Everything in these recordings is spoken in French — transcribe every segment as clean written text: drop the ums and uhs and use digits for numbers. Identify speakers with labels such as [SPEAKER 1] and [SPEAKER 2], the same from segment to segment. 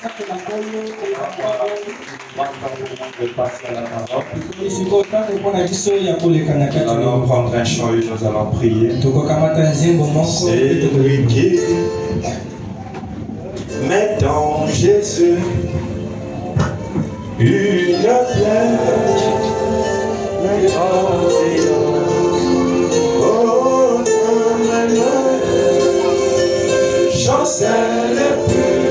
[SPEAKER 1] De passer à la parole. Nous allons prendre un chant et nous allons prier. C'est lui qui met en Jésus une place, une confiance. Oh, j'en sais le plus.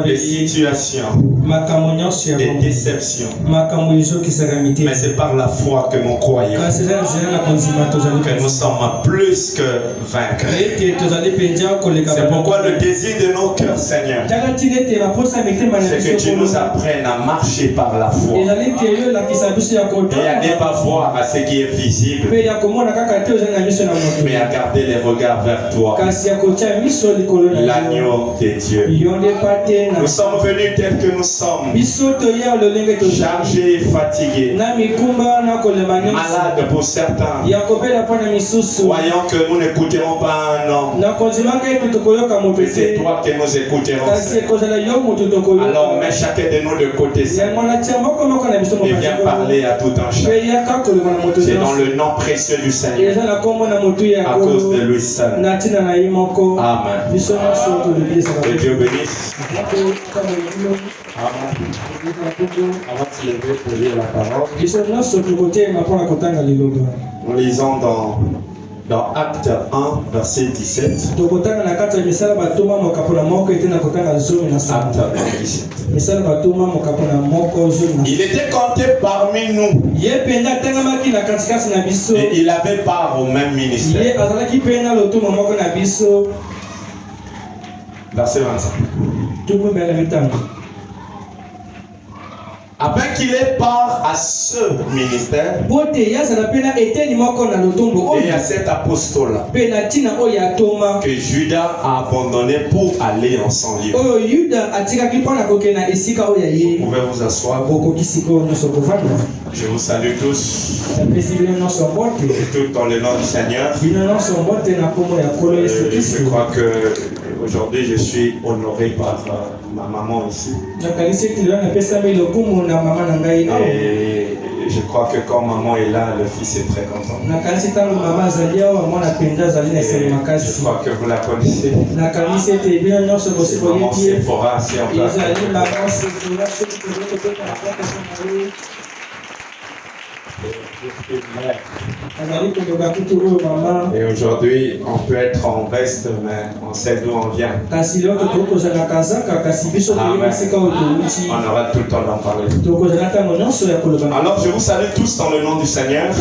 [SPEAKER 1] des situations, des déceptions. Mais c'est par la foi que nous croyons que nous sommes plus que vainqueurs. C'est pourquoi le désir de nos cœurs, Seigneur, c'est que tu nous apprennes à marcher par la foi et à ne pas voir à ce qui est visible, mais à garder les regards vers toi, l'agneau de Dieu. Nous sommes venus tels que nous sommes, chargés et fatigués, malades pour certains, croyant que nous n'écouterons pas un homme, mais c'est toi que nous écouterons. Alors mets chacun de nous de côté et viens parler à tout un chacun. C'est dans le nom précieux du Seigneur, à cause de lui seul. Amen. Que Dieu bénisse. Amen. Avant de se lever pour lire la parole, nous lisons dans Acte 1, verset 17. Acte 1, 17. Il était compté parmi nous. Et il avait part au même ministère. Verset 25. Afin qu'il ait part à ce ministère et à cet apostolat que Judas a abandonné pour aller en son lieu. Vous pouvez vous asseoir. Je vous salue tous, tout dans le nom du Seigneur. Je crois que aujourd'hui je suis honoré par ma maman ici. Et je crois que quand maman est là, le fils est très content. Et je crois que vous la connaissez. C'est maman Sephora, si en place. Et aujourd'hui, on peut être en veste, mais on sait d'où on vient. Amen. On aura tout le temps d'en parler. Alors, je vous salue tous dans le nom du Seigneur.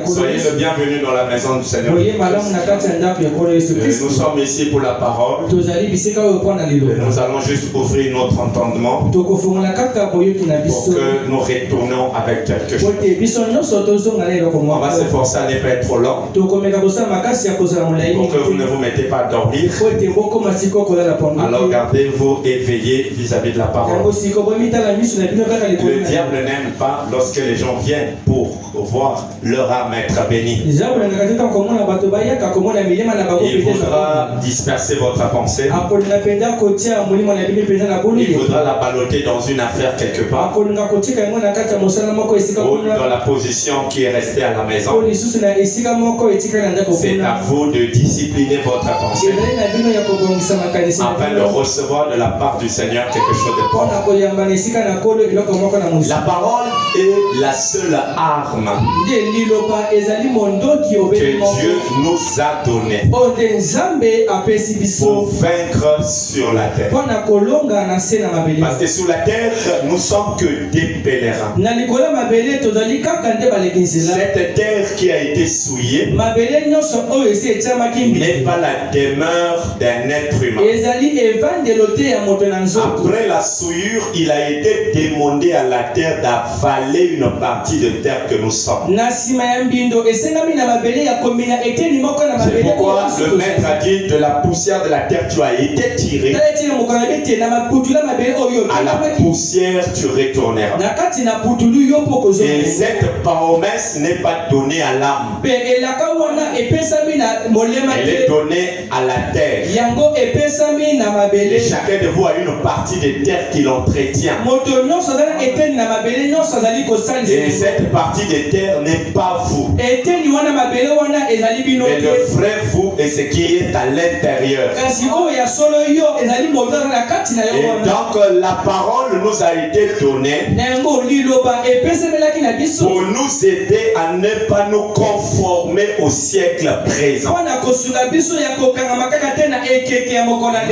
[SPEAKER 1] Soyez le bienvenu dans la maison du Seigneur. Nous sommes ici pour la parole. Nous allons juste ouvrir notre entendement pour que nous retournions avec quelque chose. On va s'efforcer à ne pas être trop long pour que vous ne vous mettez pas à dormir. Alors gardez-vous éveillés vis-à-vis de la parole. Le diable n'aime pas lorsque les gens viennent pour voir leur âme être bénie. Il voudra disperser votre pensée. Il voudra la balloter dans une affaire quelque part, ou dans la position qui est restée à la maison. C'est à vous de discipliner votre pensée afin de recevoir de la part du Seigneur quelque chose de bon. La parole est la seule arme que Dieu nous a donnée pour vaincre sur la terre. Parce que sur la terre, nous sommes que des pèlerins. Cette terre qui a été souillée n'est pas la demeure d'un être humain. Après la souillure, il a été demandé à la terre d'avaler une partie de terre que nous sommes. C'est pourquoi le maître a dit: de la poussière de la terre tu as été tiré, à la poussière tu retourneras. Et cette promesse n'est pas donnée à l'âme, elle est donnée à la terre. Et chacun de vous a une partie de terre qui l'entretient. Et cette partie de terre n'est pas vous, mais le vrai vous est ce qui est à l'intérieur. Et donc la parole nous a été donnée pour nous aider à ne pas nous conformer au siècle présent.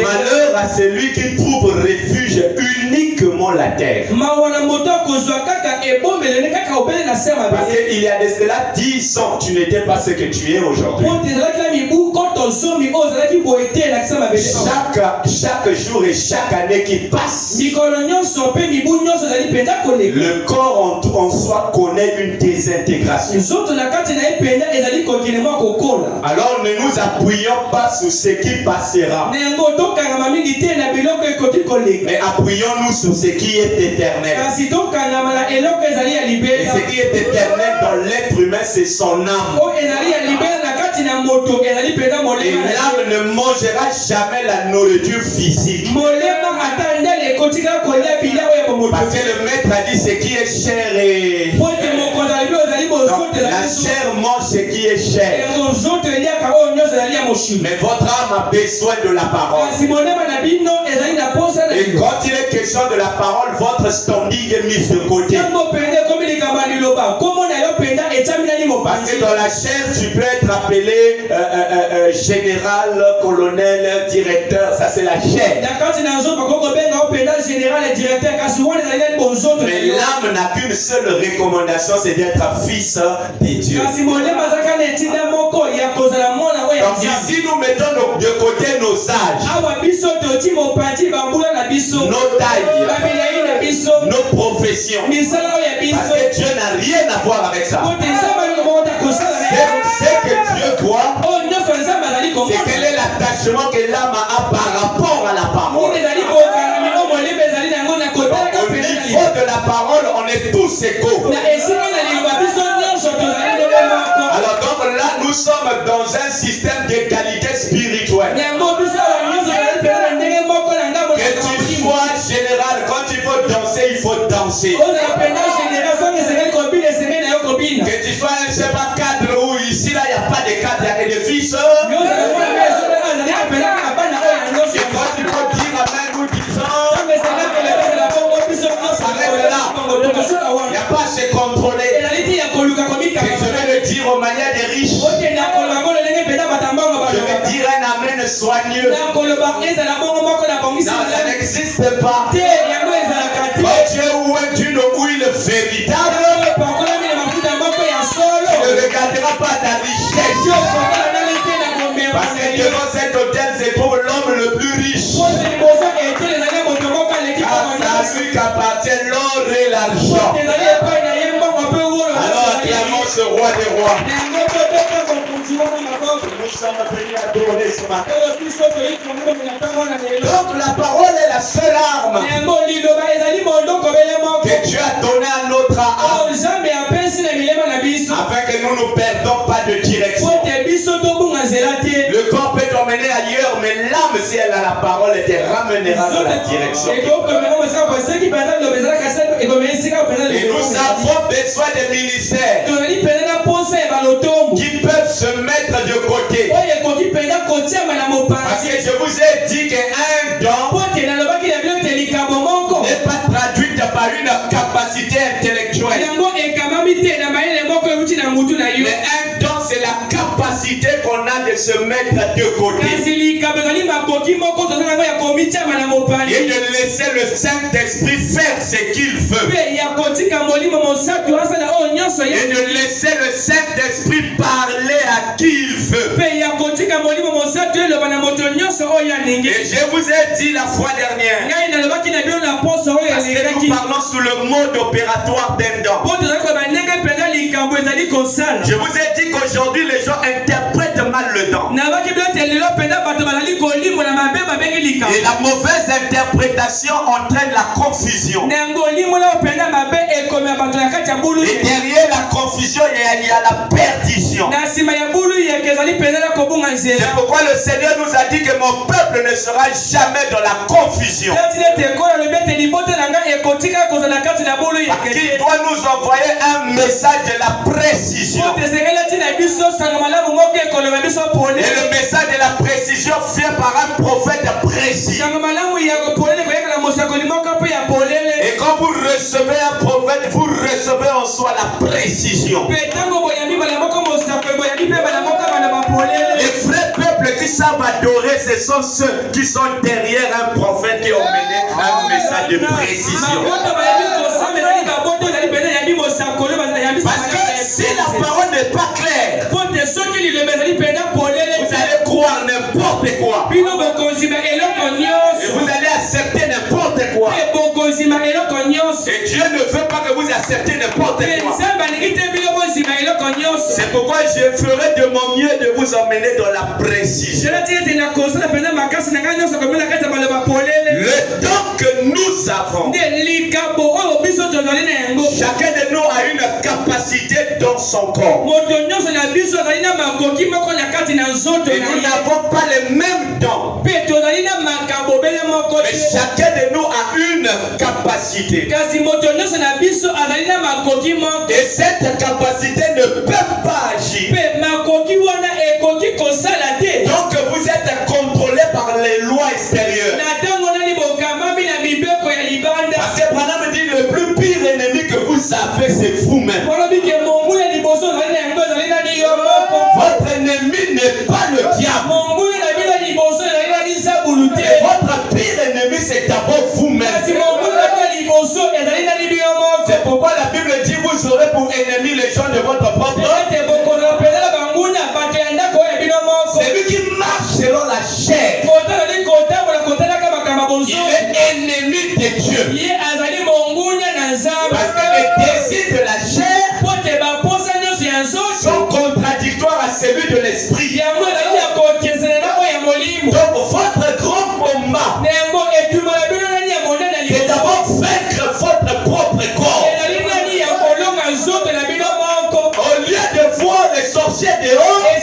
[SPEAKER 1] Malheur à celui qui trouve refuge uniquement la terre. Parce qu'il y a de cela 10 ans, tu n'étais pas ce que tu es aujourd'hui. Chaque jour et chaque année qui passe, le corps en soi connaît une désintégration. Alors ne nous appuyons pas sur ce qui passera, mais appuyons-nous sur ce qui est éternel. Et ce qui est éternel dans l'être humain, c'est son âme. Et l'âme ne mangera jamais la nourriture physique. Parce que le maître a dit ce qui est cher et... Donc, la chair mange ce qui est cher. Mais votre âme a besoin de la parole. Et quand il est question de la parole, votre standing est mis de côté. Parce que dans la chair, tu peux être appelé général, colonel, directeur. Ça, c'est la chair. Mais l'âme n'a qu'une seule recommandation, c'est d'être fils de Dieu. Donc ici, nous mettons de côté nos âges, nos tailles, nos professions. Parce que Dieu n'a rien à voir avec ça. C'est que Dieu voit, c'est quel est l'attachement que l'âme a par rapport à la parole. Donc, au niveau de la parole, on est tous égaux. Alors donc là, nous sommes dans un système d'égalité spirituelle. Que tu sois général, quand il faut danser, il faut danser. Que tu sois un chef à cadre ou ici, là, il n'y a pas de cadre, il y a que des fils. Et quand il faut dire amen, nous disons, s'arrête là. Il n'y a pas à se contrôler. Et je vais le dire aux manières des riches. Je vais dire un amen soigneux. Non, ça n'existe pas. Quand tu es où d'une huile véritable, tu ne regarderas pas ta richesse. Parce que devant cet hôtel se trouve l'homme le plus riche. Car à lui qu'appartient l'or et l'argent. Alors acclamons ce roi des rois. Nous sommes venus adorer ce matin. Donc la parole est la seule arme que Dieu a donnée à notre âme, afin que nous ne perdons pas de direction. Le corps peut t'emmener ailleurs, mais l'âme, si elle a la parole, elle te ramènera dans la direction. Et nous avons besoin de ministères qui peuvent se mettre de côté. Parce que je vous ai dit qu'un don n'est pas traduit par une capacité intellectuelle. Mais un don, c'est la capacité qu'on a de se mettre de côté. Et de laisser le Saint-Esprit faire ce qu'il veut. Et de laisser le Saint-Esprit parler à qui il veut. Et je vous ai dit la fois dernière, parce que nous parlons sous le mode opératoire d'un don. Je vous ai dit qu'aujourd'hui les gens interprètent mal le don. Et la mauvaise interprétation entraîne la confusion. Et derrière la confusion, il y a la perdition. C'est pourquoi le Seigneur nous a dit que mon peuple ne sera jamais dans la confusion. Il doit nous envoyer un message de la précision. Et le message de la précision vient par un prophète précis. Et quand vous recevez un prophète, vous recevez en soit la précision. Les vrais peuples qui savent adorer, ce sont ceux qui sont derrière un prophète qui ont mené un message de précision. Parce que si la parole n'est pas claire, vous allez croire n'importe quoi. Et vous allez accepter n'importe quoi. Et Dieu ne veut pas que vous acceptez n'importe quoi. C'est pourquoi je ferai de mon mieux de vous emmener dans la précision. Le temps que nous avons, chacun de nous a une capacité dans son corps. Et nous n'avons pas les mêmes dons. Mais chacun de nous a une capacité. Et cette capacité ne peut pas agir. Donc vous êtes contrôlé par les lois extérieures. Parce que Branham dit le plus pire ennemi que vous avez, c'est vous-même. Votre ennemi n'est pas le diable. Et votre pire ennemi, c'est d'abord vous-même. C'est pourquoi la Bible dit vous aurez pour ennemi les gens de votre propre. C'est lui qui marche selon la chair. Il est ennemi de Dieu. Parce que les désirs de la chair sont contradictoires à celui de l'esprit. Donc votre grand combat, c'est d'abord vaincre votre propre corps. Au lieu de voir les sorciers dehors, il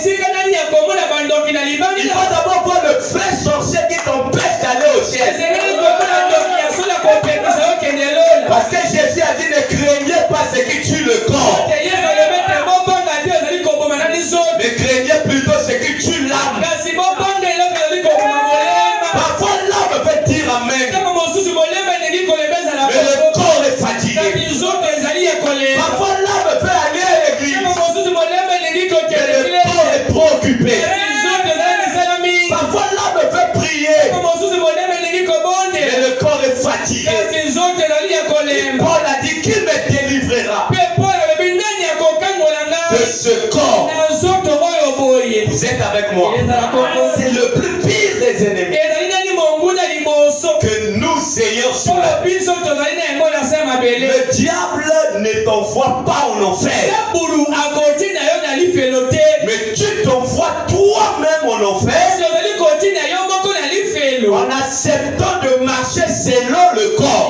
[SPEAKER 1] faut d'abord voir le vrai sorcier qui t'empêche d'aller au ciel. Parce que Jésus a dit ne craignez pas ce qui tue le corps, mais craignez plutôt ce qui tue l'âme. Parfois l'âme veut dire amen, mais le corps est fatigué. Parfois l'âme veut aller à l'église, mais le corps est trop occupé. Parfois l'âme veut prier, mais le corps est fatigué. Et Paul a dit qui me délivrera de ce corps. Vous êtes avec moi. C'est le plus pire des ennemis que nous ayons sur la vie. Le diable ne t'envoie pas en enfer, mais tu t'envoies toi-même en enfer en acceptant de marcher selon le corps.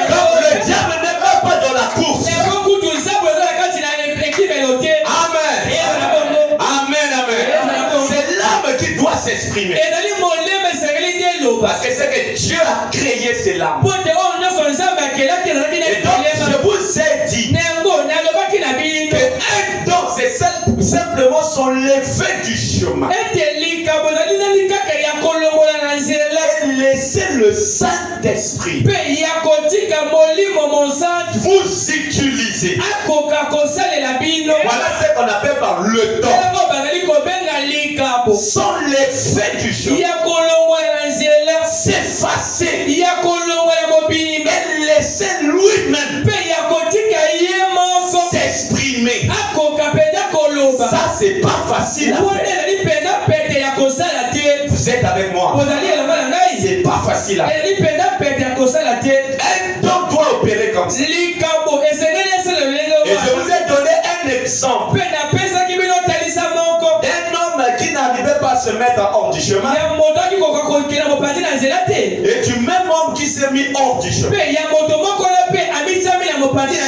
[SPEAKER 1] Comme le diable n'est même pas dans la course. Amen. Amen, amen. C'est l'âme qui doit s'exprimer. Parce que c'est que Dieu a créé ces larmes. Et donc je vous ai dit qu'un don c'est simplement son lever du chemin. Et laissez le Saint-Esprit vous utiliser. Voilà ce qu'on appelle par le don. Sans l'effet du chemin, s'effacer et laisser lui-même s'exprimer. Ça c'est pas facile à faire. Vous êtes avec moi? C'est pas facile à faire. Un don doit opérer comme ça. Et je vous ai donné un exemple d'un homme qui n'arrivait pas à se mettre hors du chemin, et du même homme qui s'est mis hors du chemin.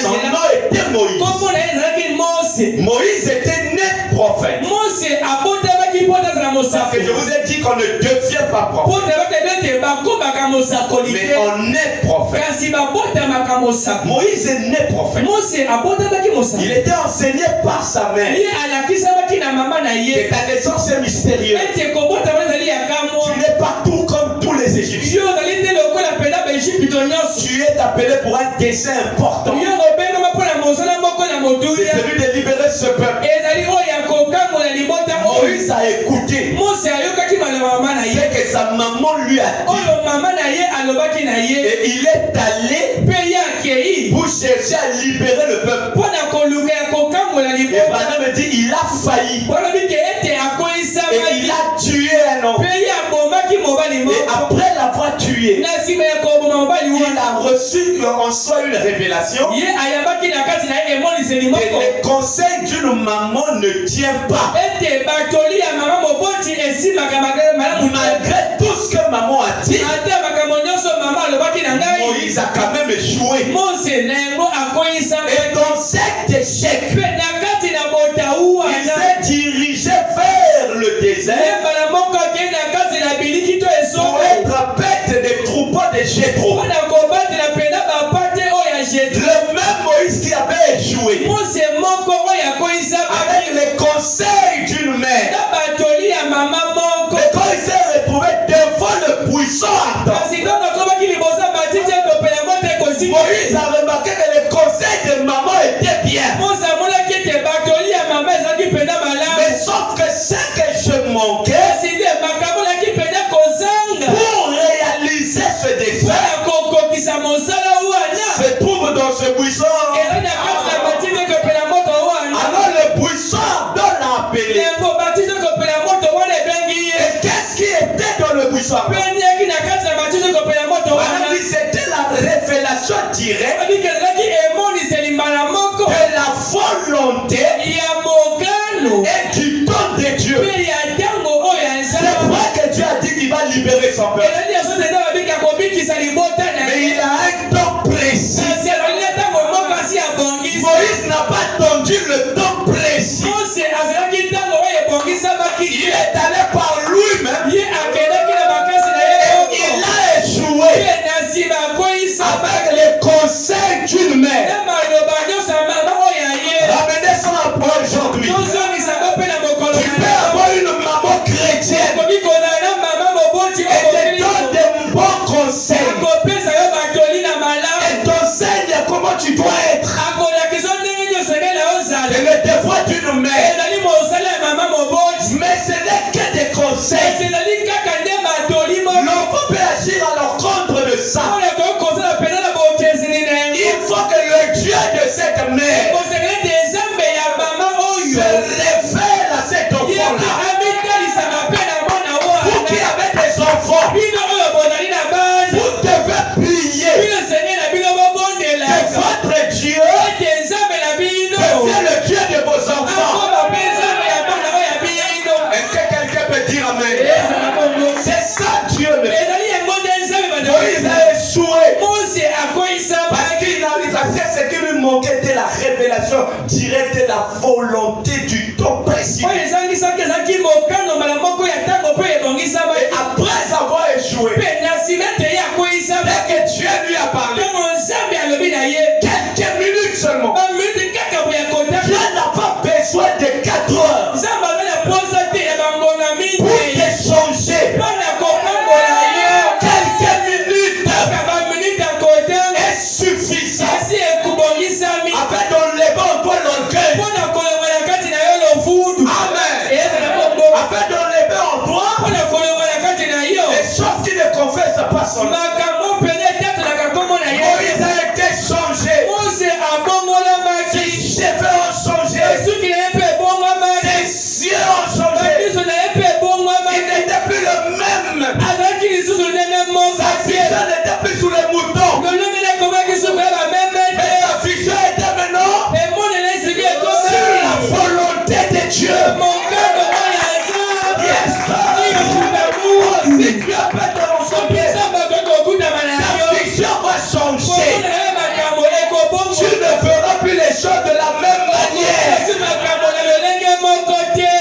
[SPEAKER 1] Son nom était Moïse. Moïse était né prophète. Parce que je vous ai dit qu'on ne devient pas prophète, mais on est prophète. Moïse est né prophète. Il était enseigné par sa mère. Et ta naissance est mystérieuse. Tu n'es pas tout comme tous les Égyptiens. Tu es appelé pour un dessein important. C'est celui de libérer ce peuple. Moïse a écouté ce que sa maman lui a dit. Et il est allé pour chercher à libérer le peuple. Et Branham me dit, il a failli. Et il a tué un homme. Et après l'avoir tué, il a reçu en soi une révélation. Et le conseil d'une maman ne tient pas. Malgré tout ce que maman a dit, Moïse a quand même échoué. Et dans cet échec, il s'est dirigé vers le désert pour être bête des troupeaux de Jéthro. Le même Moïse qui avait échoué avec les conseils d'une mère. Et quand il s'est retrouvé devant le buisson ardent, Moïse a remarqué que les conseils de maman étaient bien. Mais sauf que ce que je manquais pour réaliser ce dessein se trouve dans ce buisson. Alors le buisson ardent l'a appelé. Et qu'est-ce qui était dans le buisson ardent? C'était la révélation directe de la volonté et du don de Dieu. C'est vrai que Dieu a dit qu'il va libérer son peuple. Mais il a un don précis. Moïse n'a pas attendu le don précis. Il est allé par lui-même. Et il a échoué avec les conseils d'une mère. Ramenez ça pour aujourd'hui. Tu peux avoir une maman chrétienne et te donne de bons conseils. Et t'enseigne comment tu dois être. C'est le devoir d'une mère. Mais ce n'est que des conseils. L'enfant peut agir à l'encontre de ça. Il faut que le Dieu de cette mère se révèle à cet enfant-là. Vous qui avez des enfants, vous devez prier que votre Dieu devient le Dieu de vos enfants. Est-ce que quelqu'un peut dire amen? C'est ça Dieu. Moïse a échoué parce qu'il n'avait pas fait ce qui lui manquait de la révélation directe de la volonté du don précis. Et après avoir échoué, dès que Dieu lui a parlé, quelques minutes seulement, Dieu n'a pas besoin de 4 heures pour échanger. Quelques minutes est suffisant afin d'enlever encore l'orgueil. Amen. Afin d'enlever en toi les choses qui ne confessent pas son nom. Moïse a été changé. Ses cheveux ont changé. Ses yeux ont changé. Il n'était plus le même. Sa vision n'était plus sous les moutons. Mais sa vision était maintenant sur la volonté de Dieu. Yes. Si Dieu peut te recevoir, ta vision va changer. Tu ne feras plus les choses de la même manière.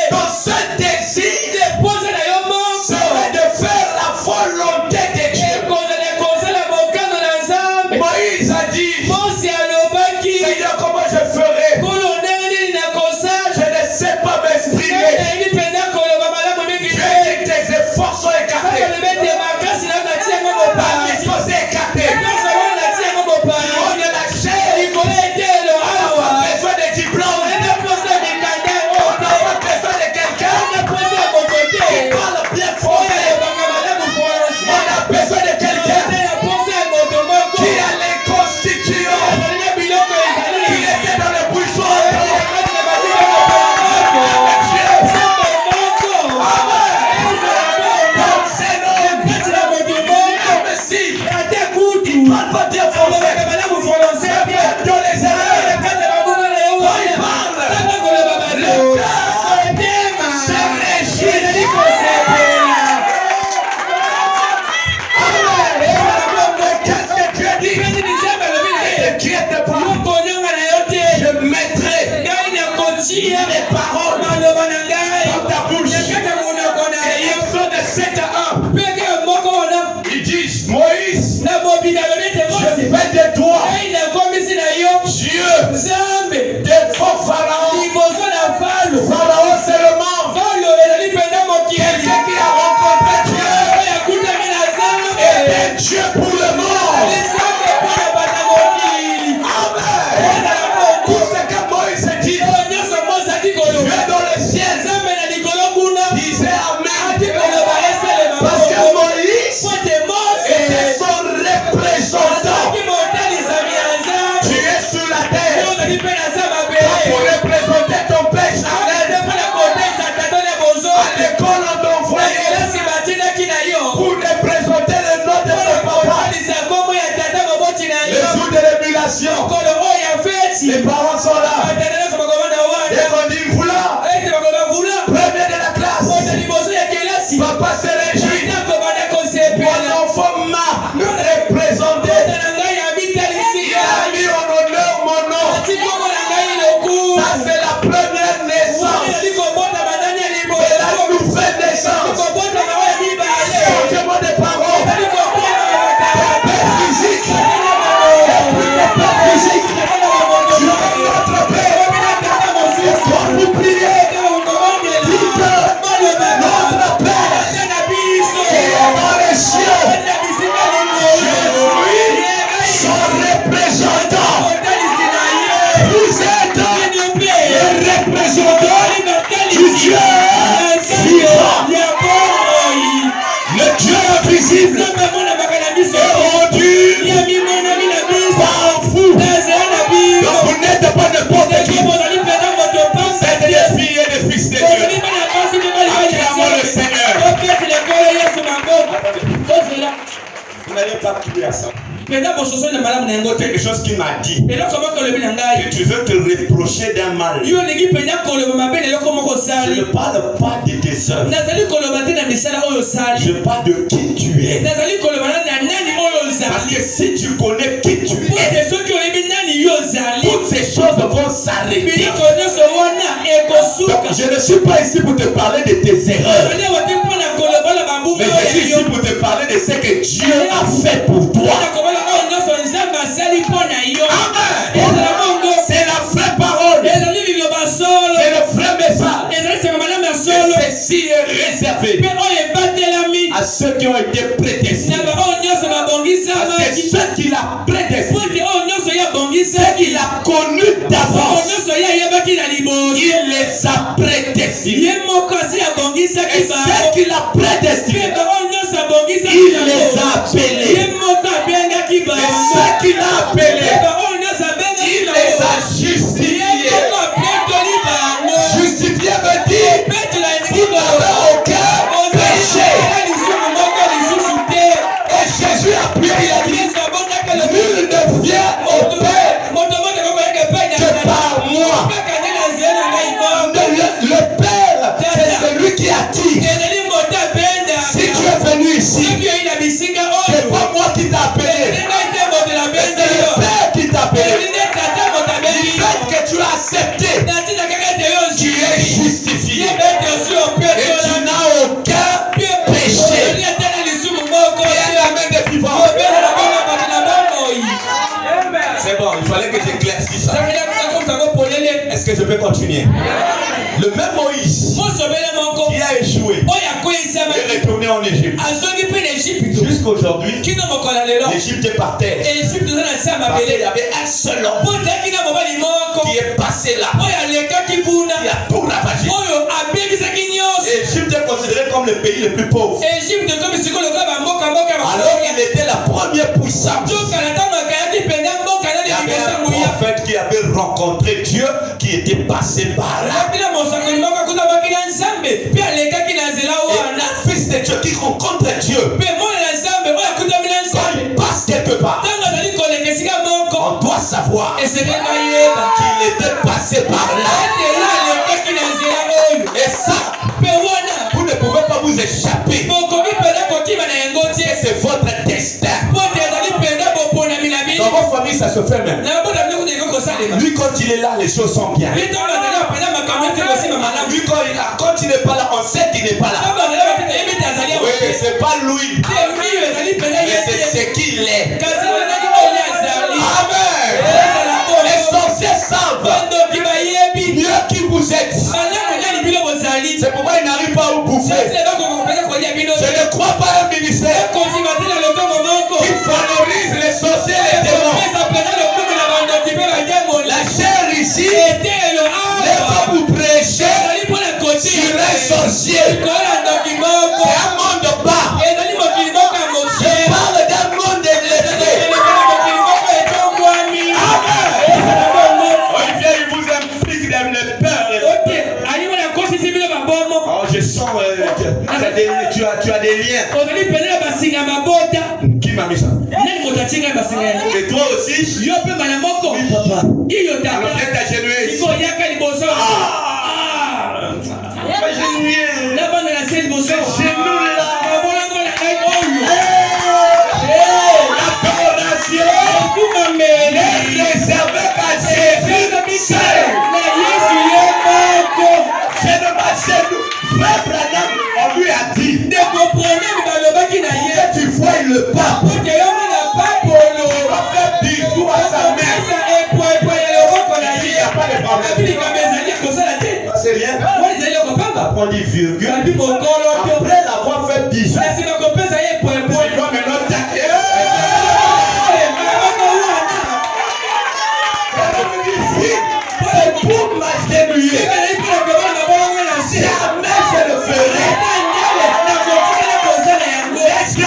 [SPEAKER 1] Ton seul désir serait de faire la volonté de Dieu. Moïse a dit, Seigneur, comment je ferai? Je ne sais pas m'exprimer. Dieu dit, tes efforts sont écartés. invisible est rendu par vous. Donc vous n'êtes pas n'importe qui. C'est des filles et des fils de Dieu. Acclamons le Seigneur. Vous n'allez pas crier à ça. Quelque chose qui m'a dit que tu veux te reprocher d'un mal. Je ne parle pas de tes œuvres. Je parle de qui tu es. Parce que si tu connais qui tu es, toutes ces choses vont s'arrêter. Donc, je ne suis pas ici pour te parler de tes erreurs, mais je suis ici pour te parler de ce que Dieu a fait pour toi. Amen. C'est la vraie parole. C'est le vrai message. Ceci est réservé à ceux qui ont été prédestinés. Parce que ceux qu'il a prédestinés, ceux qu'il a connus d'avance, il les a prédestinés. Et ceux qu'il a prédestinés, il les a appelés. Et ceux qu'il a appelés, il les a justifiés. Justifié veut dire vous n'avez aucun péché. Et Jésus a prié, il a dit nul ne vient au Père que par moi. Le Père, c'est celui qui attire. Si tu es venu ici, c'est pas moi qui t'a appelé, mais c'est le Père qui t'a appelé. Du fait que tu as accepté, tu es justifié et tu n'as aucun péché. C'est bon, il fallait que j'éclaircisse ça. Est-ce que je peux continuer? Le même Moïse qui a échoué est retourné en Égypte. Jusqu'aujourd'hui, l'Égypte est par terre. Parce qu'il y avait un seul homme qui est passé là, qui a tout ravagé. L'Égypte est considéré comme le pays le plus pauvre. Alors qu'il était la première puissance. Il y avait un prophète qui avait rencontré Dieu, qui était passé par là. Et un fils de Dieu qui rencontre Dieu, quand il passe quelque part, on doit savoir qu'il était passé par là. Et ça, vous ne pouvez pas vous échapper. C'est votre destin. Dans votre famille, ça se fait même. Lui, quand il est là, les choses sont bien. Lui, quand il n'est pas là, on sait qu'il n'est pas là. Oui, c'est pas lui, mais c'est ce qu'il est. Amen. Les sorciers savent mieux qui vous êtes. C'est pourquoi ils n'arrivent pas à vous bouffer. Je ne crois pas à un ministère qui favorise les sorciers et les démons. La chair ici n'est pas pour prêcher sur un sorcier. C'est un monde bas. Je parle d'un monde élevé. Olivier, il vous implique dans les peurs. Oh, je sens tu as des liens. Qui m'a mis ça? Et toi aussi? Oui, papa. Alors viens t'agenouiller ici. Frère Branham, on lui a dit que tu vois le pape, il va faire bisous à sa mère. Il n'y a pas de problème. C'est rien. Après on dit virgule. Après l'avoir fait bisous, tu dois maintenant taquer. C'est pour m'agenouiller. Jamais je le ferai. Est-ce que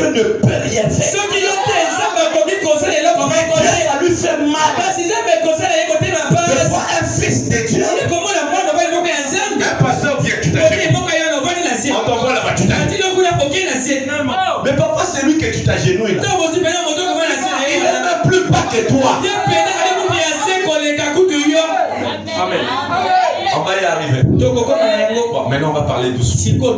[SPEAKER 1] Dieu ne peut rien faire. Dieu a lui fait mal. De voir un fils de Dieu. Un pasteur vient, tu t'agenouilles. On t'envoie là-bas, tu t'agenouilles. Mais parfois c'est lui que tu t'agenouilles là. Il n'est même plus bas que toi. Amen. On va y arriver. Bon, maintenant on va parler doucement.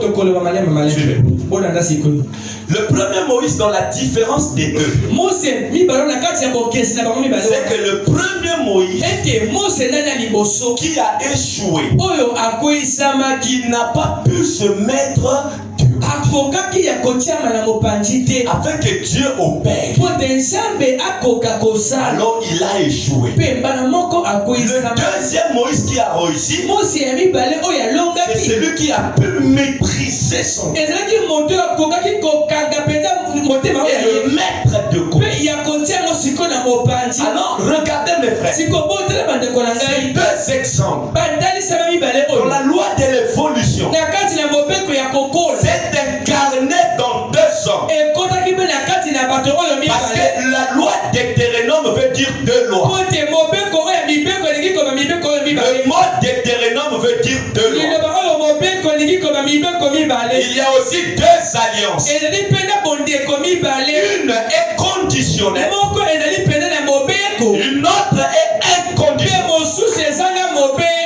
[SPEAKER 1] Le premier Moïse dans la différence des deux, c'est que le premier Moïse qui a échoué, qui n'a pas pu se mettre afin que Dieu opère. Alors il a échoué. Le deuxième Moïse qui a réussi, c'est celui qui a pu maîtriser son et le mettre de côté. Alors regardez mes frères, c'est deux exemples. Dans la loi de l'évolution, c'est incarné dans deux hommes. Parce que la loi d'Hétérénome veut dire deux lois. Le mot d'Hétérénome veut dire deux lois. Il y a aussi deux alliances. Une est conditionnelle. Une autre est inconditionnelle.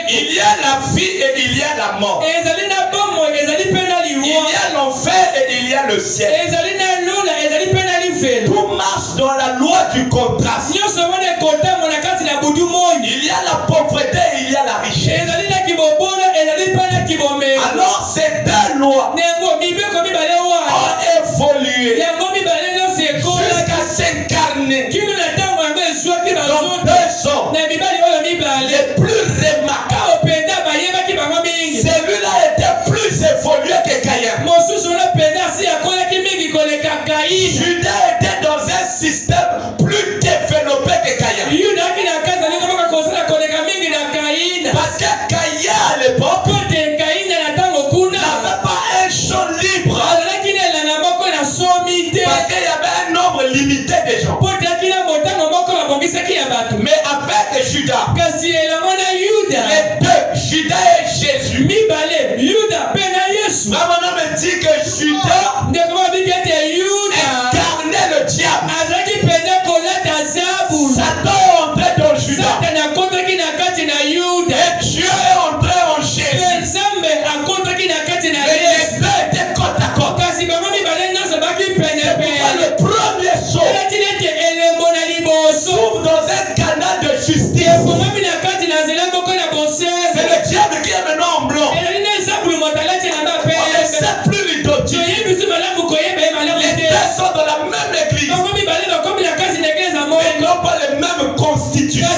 [SPEAKER 1] Il y a la vie et il y a la mort. Il y a l'enfer et il y a le ciel. Tout marche dans la loi du contraste. Il y a la pauvreté et il y a la richesse. Alors ces deux lois ont évolué jusqu'à s'incarner dans deux hommes les plus remarquables. Celui-là était plus évolué que Caïn. Judas était dans un système plus développé que Caïn. Parce que Caïn à l'époque n'avait pas un champ libre. Parce qu'il y avait un nombre limité de gens. Mais avec Judas, les deux, Judas et Jésus, maman me dit que Judas incarnait le diable. Satan est entré dans Judas. Et Dieu est entré en Jésus. Et les deux étaient côte à côte. C'est pourquoi le premier saut s'ouvre dans un canal de justice. C'est le diable qui est maintenant en blanc. On ne sait plus l'identité. Les deux sont dans la même église. Mais n'ont pas les mêmes constitutions.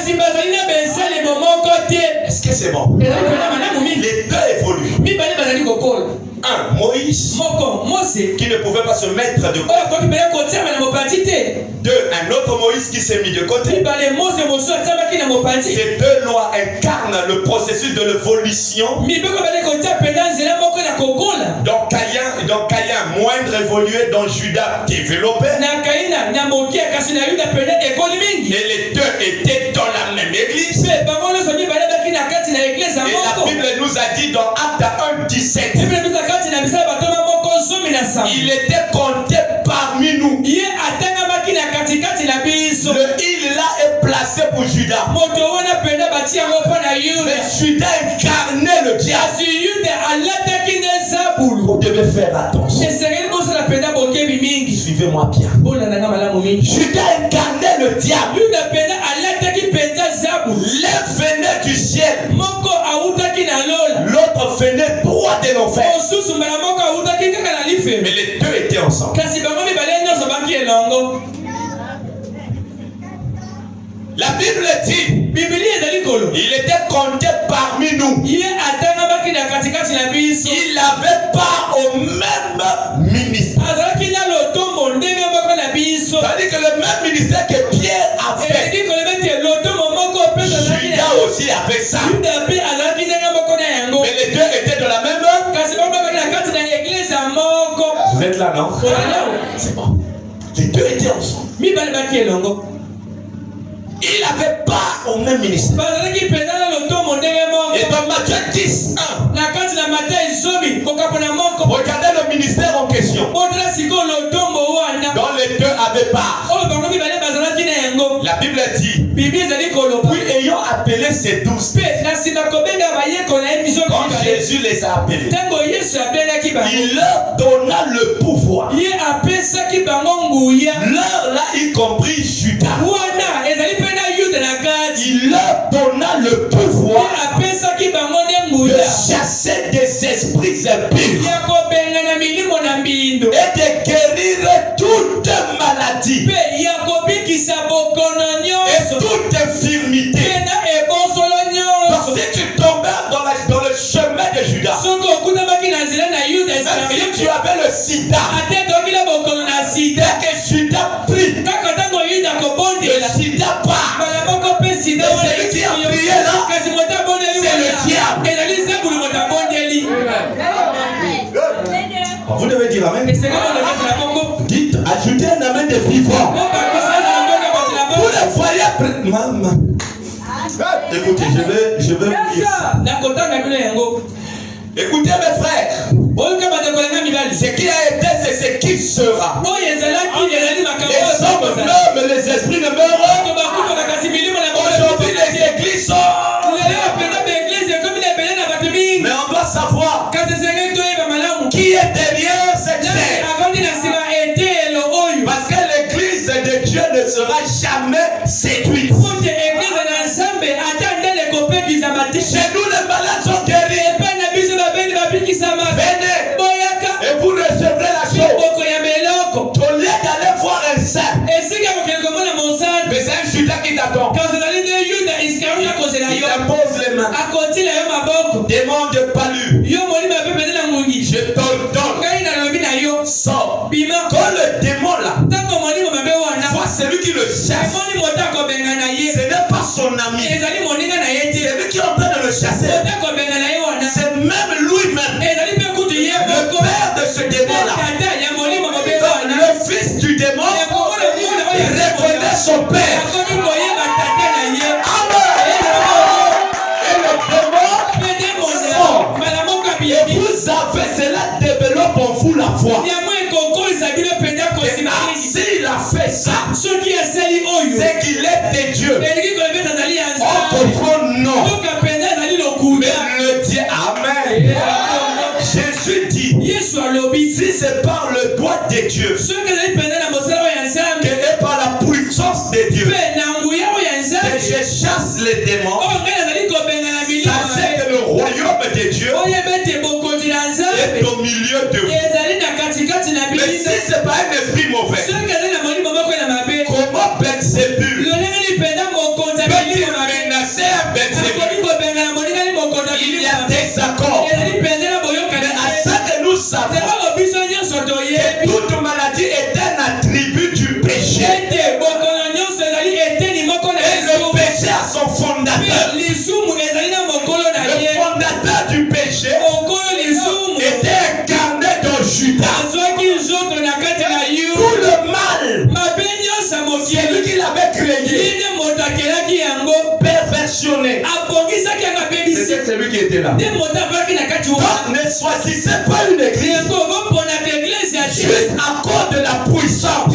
[SPEAKER 1] Est-ce que c'est bon? Les deux évoluent. Un, Moïse, qui ne pouvait pas se mettre de côté. Deux, un autre Moïse qui s'est mis de côté. Ces deux lois incarnent le processus de l'évolution. Donc Caïn, moindre évolué, dans Judas développé. Et les deux étaient dans la même église. Et la Bible nous a dit dans Actes 1:17. Il était compté parmi nous. Le il là est placé pour Judas. Mais Judas incarnait le diable. Vous devez faire attention. Suivez-moi bien. Judas incarnait le diable. L'un venait du ciel. L'autre venait droit de l'enfer. Mais les deux étaient ensemble. La Bible dit, il était compté parmi nous. Il avait part au même ministère. C'est-à-dire que le même ministère que Pierre a fait, Judas aussi avait ça. Mais les deux étaient dans la même. Vous êtes êtes là, non? C'est bon. Les deux étaient ensemble. Il n'avait pas au même ministère. Et dans Matthieu 10, 1, regardez le ministère en question. Dans les deux avaient part. La Bible dit, puis ayant appelé ces 12, quand Jésus les a appelés, il leur donna le pouvoir. Leur là, y compris Judas. Il leur donna le pouvoir de chasser des esprits impurs et de guérir toute maladie et toute infirmité. Parce que tu tombais dans le chemin de Judas, même si tu avais le sida, dès que Judas prie, le sida part. Et celui qui a prié là, c'est le diable. Vous devez dire amen. Dites, ajoutez un amen de vivant. Vous le voyez, maman. Écoutez, je vais vous dire ça. Écoutez mes frères, ce qui a été, c'est ce qui sera. Les hommes meurent, mais les esprits ne meurent pas. Aujourd'hui, les églises sont... Mais on doit savoir qui est derrière cette chair. Parce que l'église de Dieu ne sera jamais séduite. Chez nous, les malades sont guéris. Venez et vous recevrez la chose. Au lieu d'aller voir un saint, mais c'est un Judas qui t'attend. Il impose les mains. Démon de palu, je t'ordonne, sors. Quand le démon là voit celui qui le chasse, ce n'est pas son ami, c'est lui qui est en train de le chasser. C'est même lui-même, le père de ce démon là. Le fils du démon reconnaît son père. Et vous avez, cela développe en vous la foi. Et s'il a fait ça, c'est qu'il est de Dieu. On comprend non. Mais le Dieu, amen. Jésus dit, si c'est par le doigt de Dieu et par la puissance de Dieu que je chasse les démons, sachez que le royaume de Dieu est au milieu de vous. Mais si ce n'est pas un esprit mauvais, comment Belzébul peut-il menacer un Belzébul? Il y a des accords. Mais à ça que nous savons que toute maladie est un attribut du péché. Et le péché a son fondateur. Le fondateur du péché était incarné dans Judas. Tout le mal, c'est lui qui l'avait créé, perversionné. C'était celui qui était là. Donc ne choisissez pas une église juste à cause de la puissance.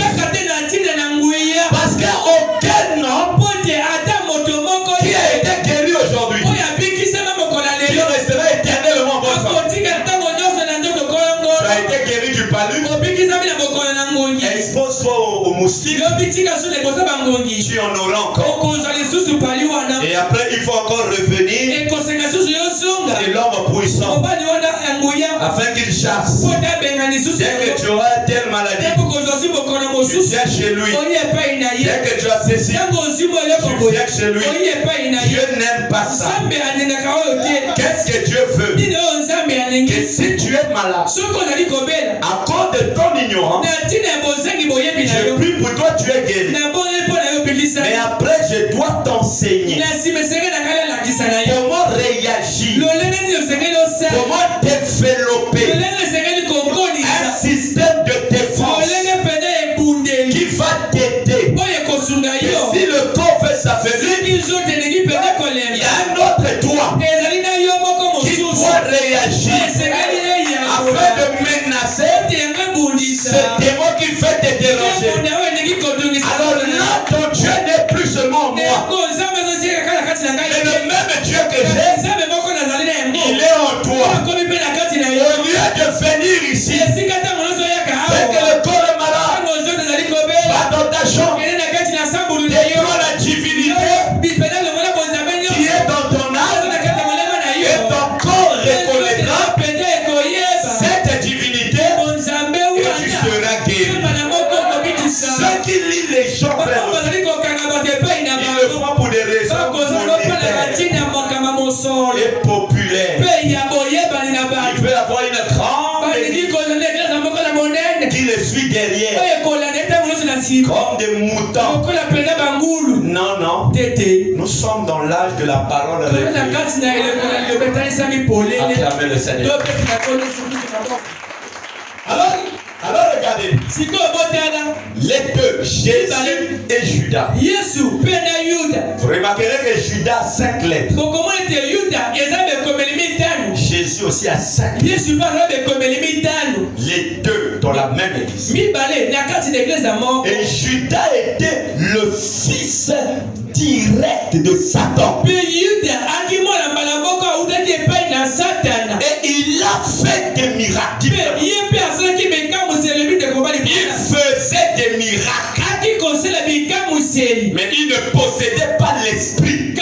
[SPEAKER 1] Parce qu'aucun homme qui a été guéri aujourd'hui, il restera éternellement bon sang. Tu as été guéri du palu. Expose-toi aux moustiques. Tu en auras encore. Et après, il faut encore revenir. Et l'homme puissant, afin qu'il chasse. Dès que tu auras telle maladie, tu viens chez lui. Dès que tu as ceci, tu viens chez lui. Dieu n'aime pas ça. Qu'est-ce que Dieu veut? Que si tu es malade, à cause de ton ignorance, je prie pour toi, tu es guéri. Mais après, je dois t'enseigner comment réagir, comment développer un système de afin de menacer ce démon qui fait te déranger. Alors là, ton Dieu n'est plus seulement moi. Mais le même Dieu que j'ai, il est en toi. Au lieu de venir ici, dès que le corps est malade, va dans ta chambre, déploie la divinité qui est dans ton âme, et ton corps reconnaîtra cette divinité, et tu seras guéri. Ceux qui lisent les gens vers eux, ils le font pour des raisons monétaires et populaires. Ils veulent avoir une grande église qui les suit derrière comme des moutons. Non, non. Nous sommes dans l'âge de la parole révélée. Acclamez le Seigneur. Alors regardez. Les deux, Jésus et Judas. Vous remarquerez que Judas a 5 lettres. Jésus aussi a 5 lettres. Les deux dans la même église. Et Judas était le fils direct de Satan. Et il a fait des miracles. Il faisait des miracles. Mais il ne possédait pas l'esprit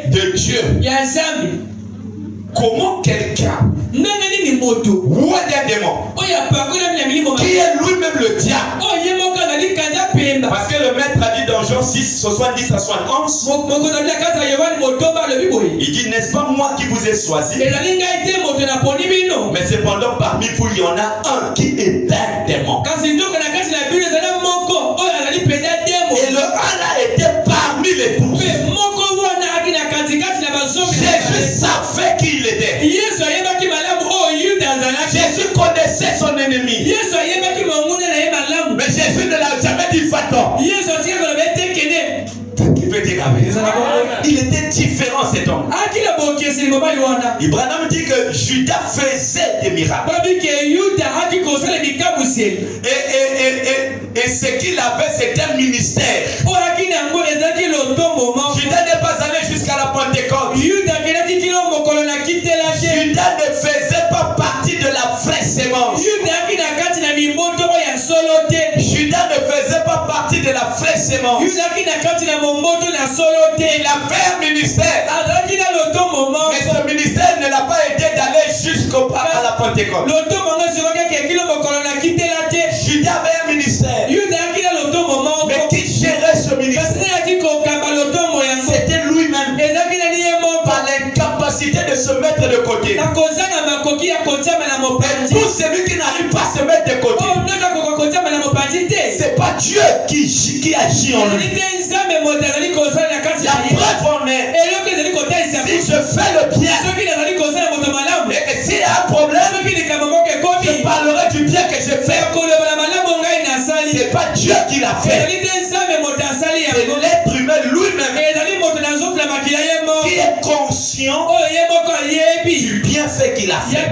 [SPEAKER 1] de Dieu. Comment quelqu'un ou un démon qui est lui-même le diable, parce que le maître a dit dans Jean 6, 70 à 71, il dit, n'est-ce pas moi qui vous ai choisi, mais cependant parmi vous il y en a un qui est un démon, et le un a été parmi les pouces. Jésus savait qui il était. Jésus connaissait son ennemi. Mais Jésus ne l'a jamais dit va-t'en. Il était différent cet homme. Abraham dit que Judas faisait des miracles. Et ce qu'il avait, c'était un ministère. Judas n'est pas allé jusqu'à la Pentecôte. Judas ne faisait pas partie de la vraie sémence. Judas ne faisait pas partie de la vraie sémence. Il avait un ministère. Mais ce ministère ne l'a pas aidé d'aller jusqu'à la Pentecôte. Judas avait un ministère. Mais qui gérait ce ministère? C'était lui-même. Par l'incapacité de se mettre de côté. Tout celui qui n'arrive pas à se mettre de côté, c'est pas Dieu qui agit en lui. La preuve en est, si je fais le bien, et que s'il y a un problème, je parlerai du bien que je fais. C'est pas Dieu qui l'a fait. C'est l'être humain lui-même qui est conscient du bienfait qu'il a fait.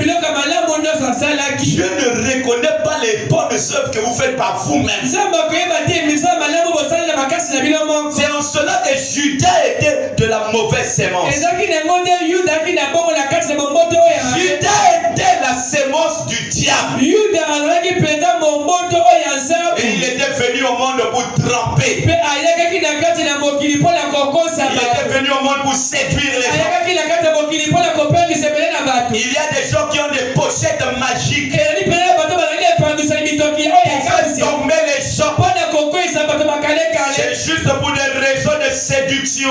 [SPEAKER 1] Dieu ne reconnaît pas les bonnes œuvres que vous faites par vous-même. C'est en cela que Judas était de la mauvaise sémence. Judas était la sémence du diable. Et il était venu au monde pour tremper. Il était venu au monde pour séduire les gens. Il y a des gens qui ont des pochettes magiques. Tomber les gens. C'est juste pour des raisons de séduction.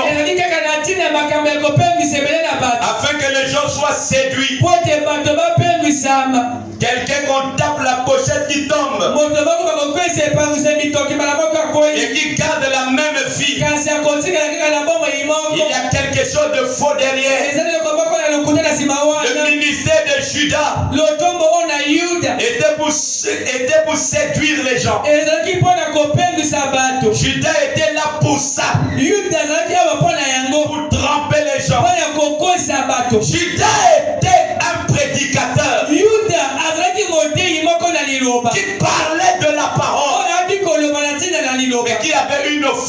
[SPEAKER 1] Afin que les gens soient séduits. Quelqu'un qu'on tape la pochette qui tombe. Et qui garde la même vie. Il y a quelque chose de faux derrière. Le ministère de Judas était pour séduire les gens. Judas était là pour ça. Pour tremper les gens. Judas était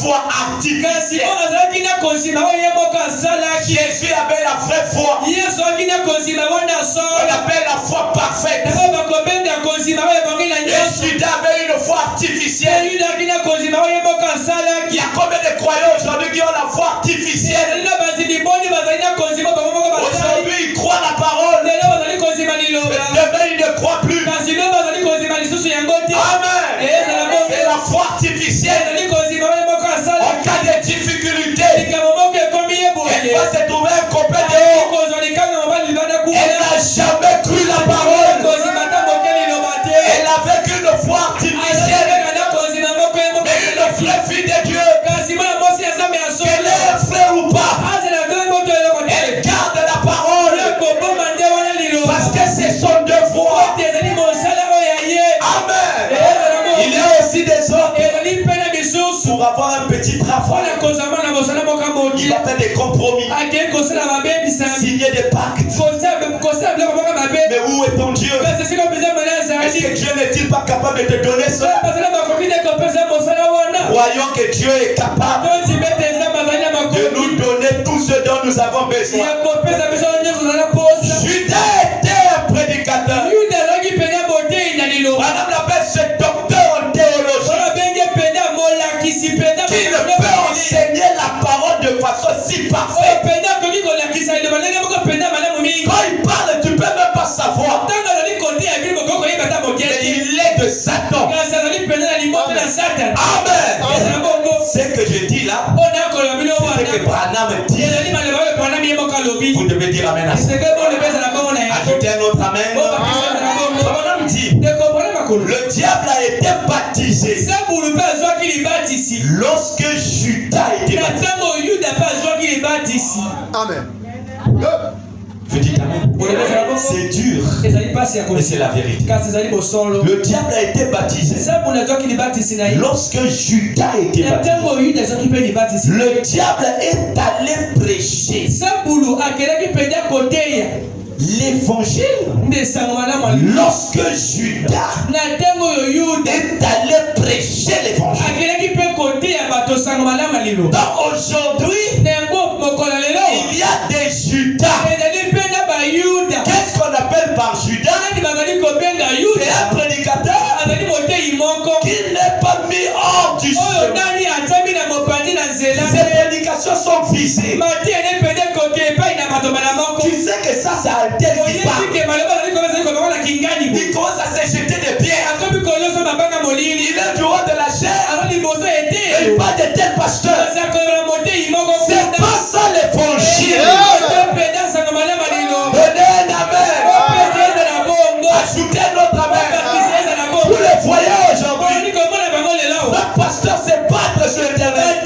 [SPEAKER 1] foi artificielle. Jésus avait la vraie foi. On appelle la foi parfaite. Et Judas avait une foi artificielle. Il y a combien de croyants aujourd'hui qui ont la foi artificielle? Aujourd'hui, ils croient la parole. Mais demain, ils ne croient plus. Amen. C'est la foi artificielle. En cas de difficulté, elle va se trouver un copain dehors. Elle n'a jamais cru la parole. Elle avait qu'une foi artificielle. Mais une vraie fille de Dieu, qu'elle est un frère ou pas, elle garde la parole. Parce que c'est son devoir. Amen. Il y a aussi des autres. Pour avoir un petit travail, il va faire des compromis, signer des pactes. Mais où est ton Dieu? Est-ce que Dieu n'est-il pas capable de te donner cela? Croyons que Dieu est capable de nous donner tout ce dont nous avons besoin. Judas était un prédicateur. Madame l'appelle ce docteur en théologie qui ne peut enseigner la parole de façon si parfaite. Quand il parle, tu ne peux même pas savoir. Mais il est de Satan. Amen. Ce que je dis là, c'est que Branham dit. Vous devez dire amen à ça. Ajoutez un autre amen. Branham dit, le diable a été baptisé lorsque Judas a été baptisé. Amen. Je dis amen. C'est dur, mais c'est la vérité. Le diable a été baptisé lorsque Judas a été baptisé. Le diable est allé prêcher l'évangile lorsque Judas est allé prêcher l'évangile. Donc aujourd'hui, il y a des Judas. Qu'est-ce qu'on appelle par Judas? C'est un prédicateur qui n'est pas mis hors du chemin. Ces prédications sont visées. Tu sais que ça a un tel qui parle. Il commence à se jeter des pierres. Il est du haut de la chair. Il parle de tel pasteur. C'est pas ça l'évangile. Donnez un amen. Ajoutez notre amen. Vous le voyez aujourd'hui. Notre pasteur se battre sur l'internet.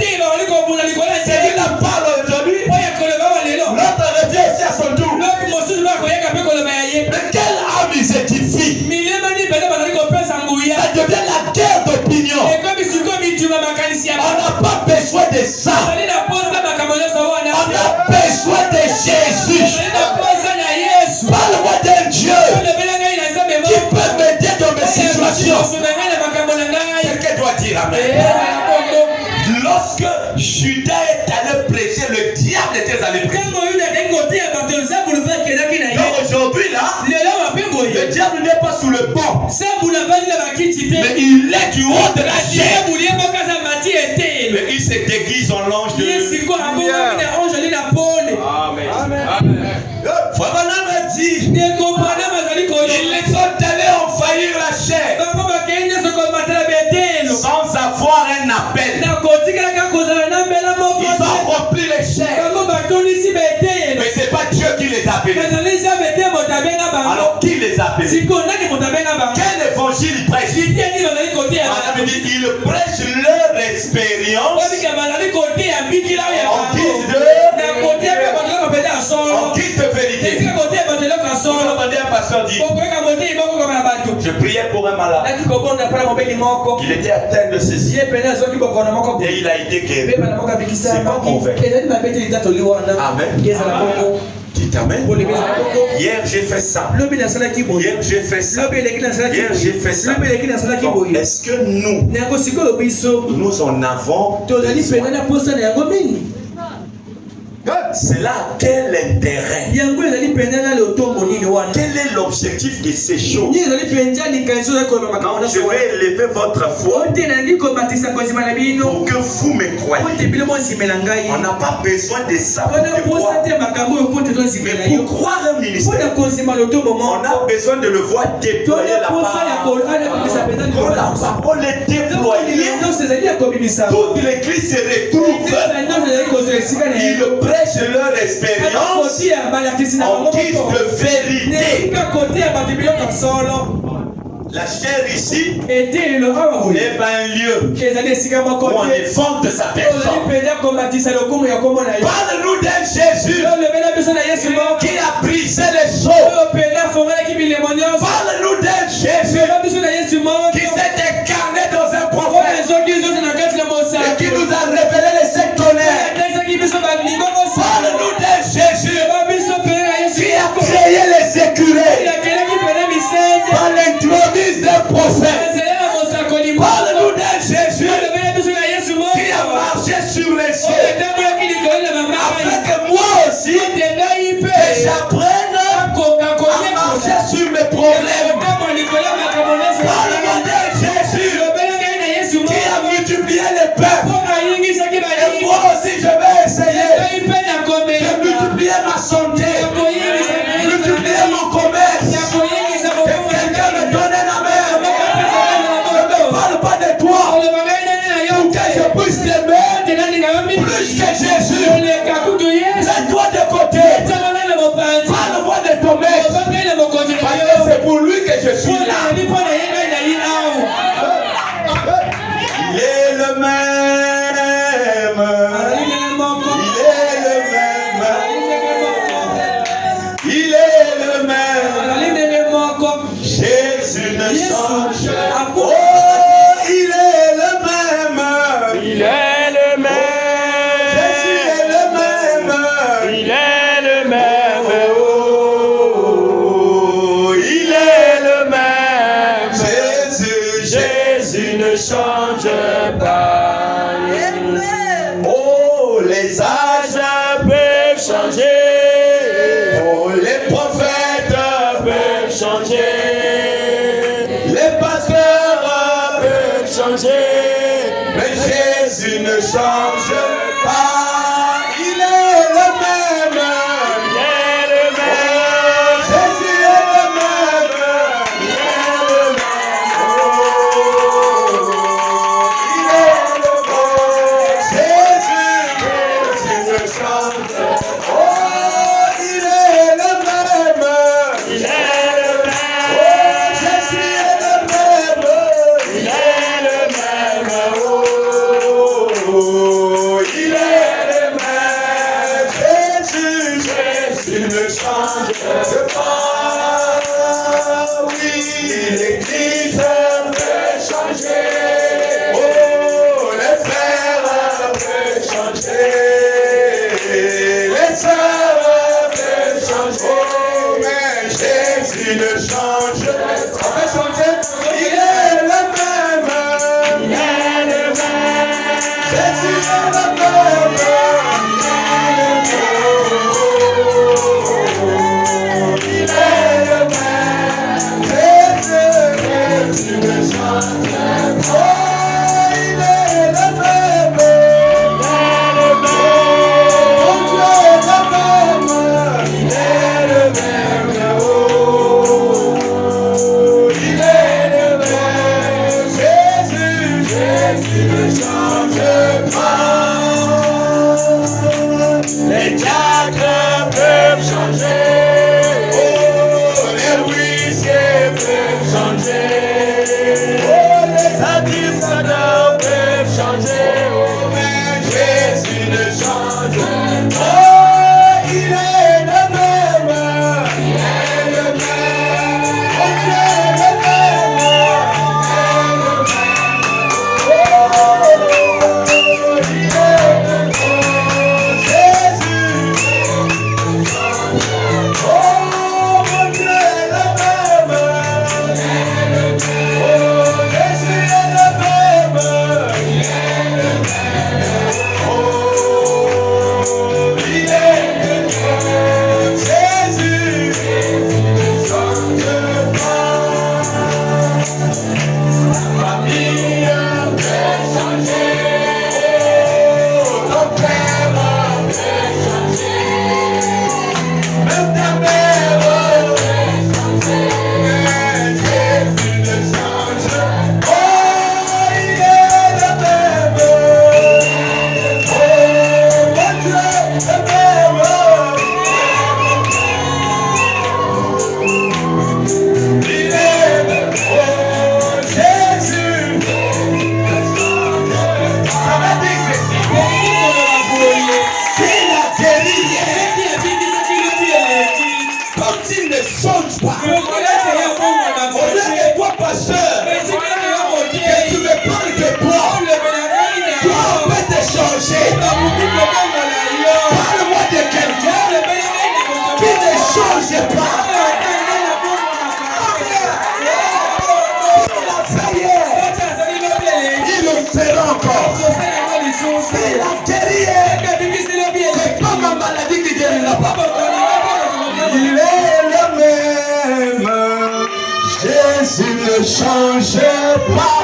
[SPEAKER 1] C'est qu'il la parle aujourd'hui. L'autre revient aussi à son tour. Mais quelle âme il s'édifie? Ça devient la guerre d'opinion. On n'a pas besoin de ça. On a besoin de Jésus. Parle-moi d'un Dieu qui peut m'aider dans mes situations. Quelqu'un doit dire amen. Lorsque Judas est allé prêcher, le diable était allé prêcher. Donc aujourd'hui là, le diable n'est pas sous le banc, mais il est du haut de la chair. Mais il se déguise en l'ange de Dieu. Amen. Branham a dit, ils sont allés envahir la chair sans avoir un appel. Ils ont rempli les chairs. Mais c'est pas Dieu qui les a appelés. Alors qui les a appelés? Quel évangile ils prêchent? Branham dit, ils prêchent leur expérience en guise de vérité. Un pasteur dit, je priais pour un malade. Il était atteint de ceci. Et il a été guéri. C'est pas convaincu. Amen. Dites amen. Hier j'ai fait ça. Hier j'ai fait ça. Hier j'ai fait ça. Est-ce que nous en avons besoin? C'est là quel intérêt? Quel est l'objectif de ces choses? Je vais élever votre foi pour que vous me croyez. On n'a pas besoin de ça pour croire. Mais pour croire un ministère, on a besoin de le voir déployer la parole. Quand la parole est déployée, toute l'église se retrouve. Ils prêchent leur expérience en guise de vérité. La chair ici est un lieu où on évente sa personne. Parle-nous d'un Jésus qui a brisé les choses. Parle-nous d'un Jésus qui s'est incarné dans un prophète et qui nous a révélé les sept tonnerres. Parle-nous d'un Jésus qui a créé les écureuils par l'introduction d'un prophète. Parle-nous d'un Jésus qui a marché sur les cieux afin que moi aussi j'apprenne à marcher sur mes problèmes. Parle-nous d'un Jésus qui a multiplié les peuples. Et moi aussi je vais essayer de multiplier ma santé, multiplier mon commerce. Que quelqu'un me donne la main. Je ne parle pas de toi pour que je puisse t'aimer plus que Jésus. Mets-toi de côté. Parle-moi de ton maître. Parce que c'est pour lui que je suis là. Il est le même. Il est le même. Jésus ne change. Oh, il est le même. Il est le même. Jésus est le même. Il est le même. Oh, il est le même. Jésus ne change pas. Oh, les âges peuvent changer. Oh, les prophètes peuvent changer. Les pasteurs peuvent changer. Mais Jésus ne change pas. Il est le même. Il est le même. Jésus est le même. Il est le même. Oh, il est le même. Jésus ne change pas. Oh, il est le même. Il est le même. Oh, Jésus est le même. Il est le même. Oh, il est le même. Jésus ne change pas. Oui, l'église peut changer. Oh, les frères peuvent changer. Les sœurs peuvent changer. Mais Jésus ne change pas. Ça peut changer. Il est le même. Il est le même. Jésus est le même. Il est le même. Jésus ne change pas. Oh, il est le même. Il est le même. Mon Dieu est le même. Il est le même. Oh, il est le même. Jésus ne change pas. Les diacres peuvent changer. Oh, les huissiers peuvent changer. Oh, pas. Au lieu que toi, pasteur, que tu me parles de toi, toi, on peut te changer. Parle-moi de quelqu'un qui ne change pas. Il le fera encore. C'est la guerrière. C'est pas ma maladie qui guérira pas. Il est le même. Jésus ne change pas.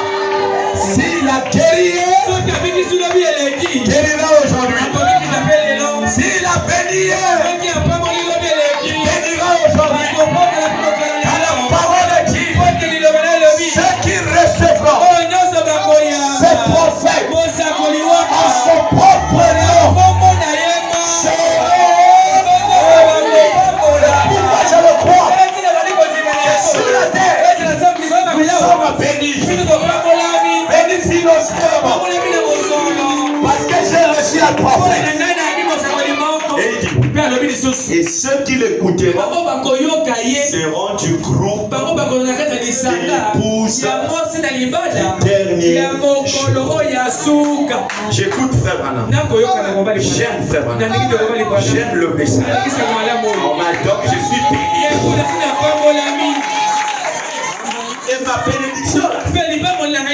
[SPEAKER 1] Si la guerrière guérira aujourd'hui. Si la bénière guérira aujourd'hui. À la parole dit, ceux qui recevront ces prophètes en son propre nom. Pourquoi je le crois? Sur la terre, nous sommes bénis. Bénis innocemment. Parce que j'ai reçu un prophète. Et ceux qui l'écouteront seront du groupe de l'épouse du dernier jour. J'écoute Frère Branham. J'aime Frère Branham. J'aime le message. On m'adore, je suis béni. Et ma bénédiction,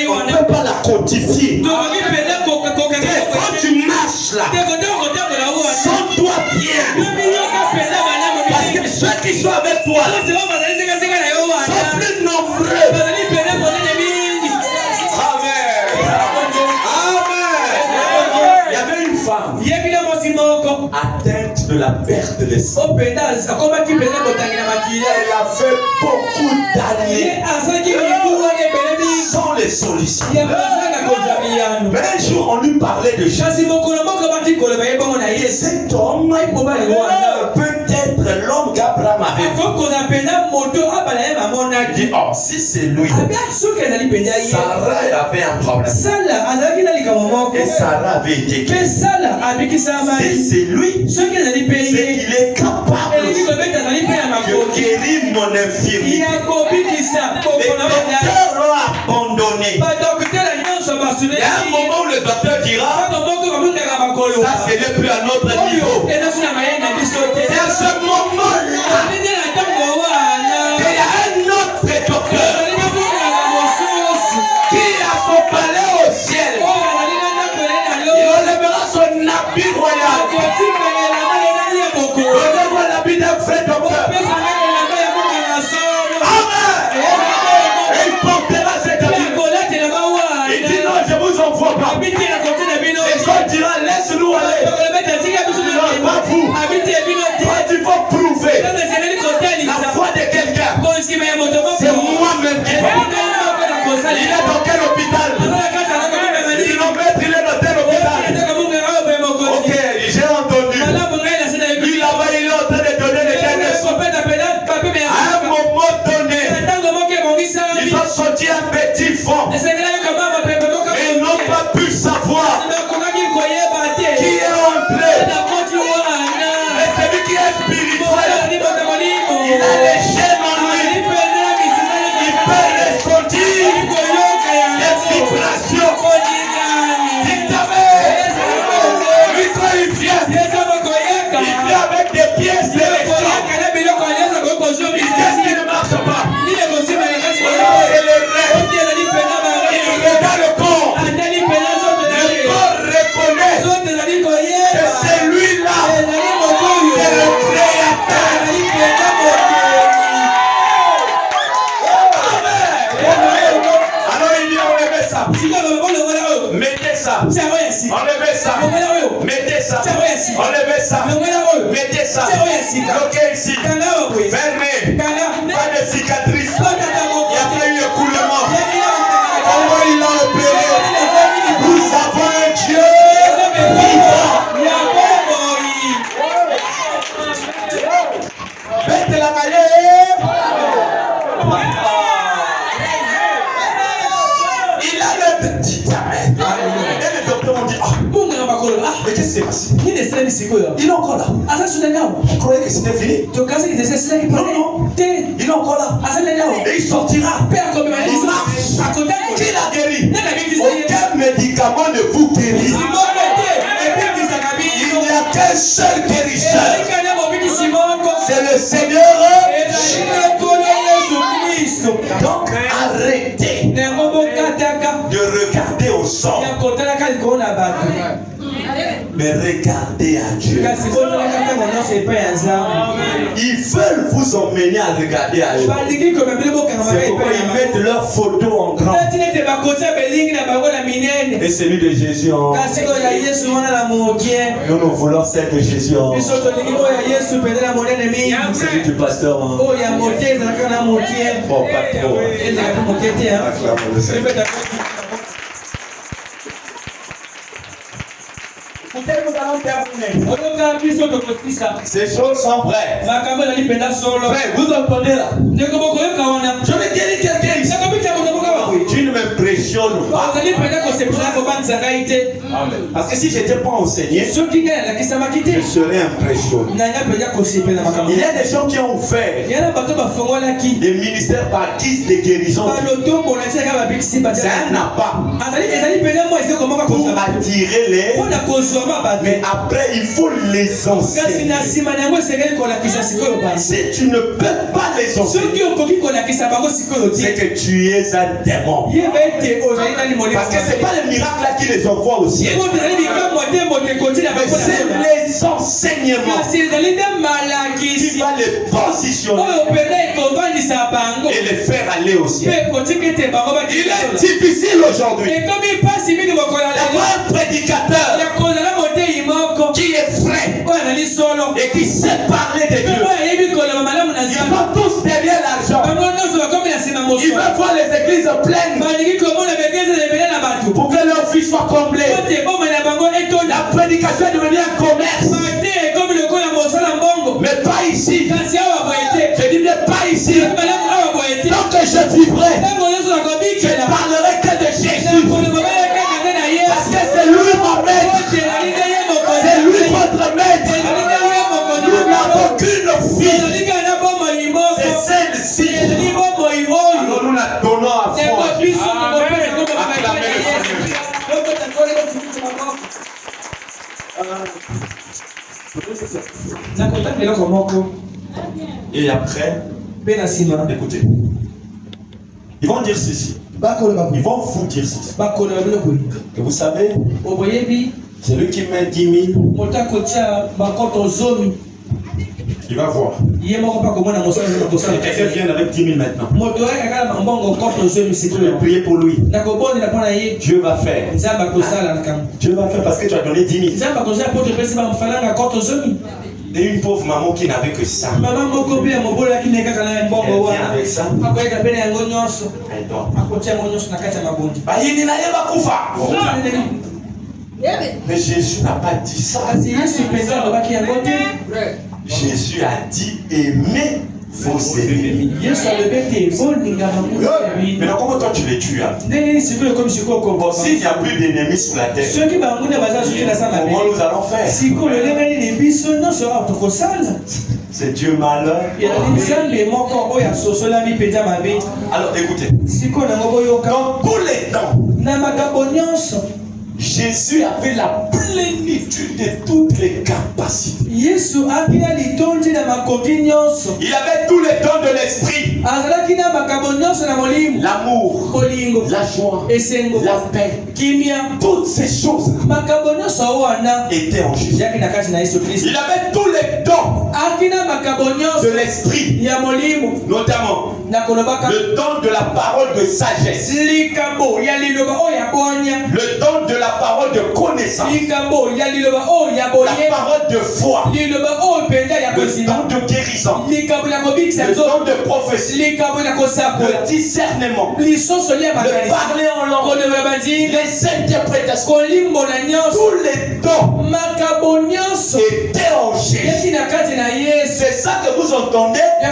[SPEAKER 1] on ne peut pas la quantifier. Quand tu marches là, sens-toi bien. Parce que ceux qui sont avec toi sont plus nombreux. Amen. Il y avait une femme atteinte de la perte de sang. Elle a fait beaucoup d'années sans les solutions. Mais un jour on lui parlait de Jésus. Cet homme peut-être l'homme qu'Abraham avait vu. Il dit, oh, si c'est lui, Sarah avait un problème. Et Sarah avait été guérie. Si c'est lui, c'est qu'il est capable de guérir mon infirmité. Les docteurs l'ont abandonné. Il y a un moment où le docteur dira, ça ce n'est plus à notre niveau. C'est à ce moment-là qu'il y a un autre docteur qui a son palais au ciel. Il enlèvera son habit royal. Donnez-moi l'habit d'un vrai docteur. Amen. Et il portera cet habit. Il dit non, je vous envoie pas. Et quand il dira laisse-nous aller. Non, pas vous. Toi tu vas prouver la foi de quelqu'un. C'est moi-même qui vais. Il est dans quel hôpital? Il dit non, maître, il est dans tel hôpital. Ok, j'ai entendu. Lui là-bas, il est en train de donner les derniers soins. À un moment donné, ils ont sorti un petit fond. Mais ils n'ont pas pu savoir qui est entré. Mais celui qui est spirituel, il a les chaînes en lui. Il peut ressentir les vibrations. Lui, quand il vient avec des pièces d'élection. Qu'est-ce qui ne marche pas? Il regarde le corps. Le corps reconnaît que c'est lui-là, c'est le créateur. Alors il dit enlevez ça. Mettez ça. Enlevez ça. Mettez ça. Enlevez ça. Mettez ça. Bloquez ici. Fermez. Pas de cicatrice. Il y a pas eu écoulement. Comment il a opéré? Nous avons un Dieu vivant. Bête la manière. Il a le petit amen. Et les docteurs ont dit, mais qu'est-ce qui s'est passé? Il est encore là. On croyait que c'était fini. Non, non. Il est encore là. Et il sortira. Il marche. Qui l'a guéri? Aucun médicament ne vous guérit. Il n'y a qu'un seul guérisseur. C'est le Seigneur. Donc arrêtez de regarder au sol, mais regardez à Dieu. Ils veulent vous emmener à regarder à eux. C'est pourquoi ils mettent leurs photos en grand. Et celui de Jésus en... Nous voulons celle de Jésus en... Celui du pasteur en... Bon, pas trop. Ces choses sont vraies. Frère, vous entendez là? Je vais guérir quelqu'un ici. Tu ne m'impressionnes pas. Parce que si je n'étais pas enseigné, je serais impressionné. Il y a des gens qui ont ouvert des ministères par guise de guérison. C'est un appât pour attirer les... Mais après, il faut les enseigner. Si tu ne peux pas les enseigner, c'est que tu es un démon. Parce que ce n'est pas le miracle là qui les envoie au ciel. C'est les enseignements qui va les positionner et les faire aller au ciel. Il est difficile aujourd'hui d'avoir un prédicateur qui est vrai et qui sait parler de Dieu. Ils vont tous derrière l'argent. Ils veulent voir les églises pleines pour que leur vie soit comblée. La prédication est devenue un commerce. Mais pas ici. Je dis bien pas ici. Tant que je vivrai, je ne parlerai que de Jésus. Parce que c'est lui mon maître. C'est lui votre maître. Nous n'avons qu'une fille. C'est celle-ci. Alors nous la donnons à fond. Et après, écoutez, ils vont dire ceci. Ils vont vous dire ceci. Et vous savez, celui qui met 10 000, il va voir. Et quelqu'un vient avec 10 000 maintenant. Je vais prier pour lui. Dieu va faire. Dieu va faire parce que tu as donné 10 000. Et une pauvre maman qui n'avait que ça. Elle vient avec ça. Elle dort. Mais Jésus n'a pas dit ça. Jésus a dit aimer vos ennemis. Mais comment toi tu les tues? Bon, s'il n'y a plus d'ennemis sur la terre, comment nous allons faire? C'est Dieu malheur. Alors écoutez, dans tous les temps, Jésus avait la plénitude de toutes les capacités. Il avait tous les dons de l'esprit. L'amour, la joie, la paix. Toutes ces choses étaient en Jésus. Il avait tous les dons de l'esprit. Notamment le don de la parole de sagesse. Le don de la parole de connaissance. La parole de foi. Le don de guérison. Le don de prophétie. Le discernement. Le parler en langue. Les interprétations. Tous les dons étaient en Jésus. C'est ça que vous entendez. La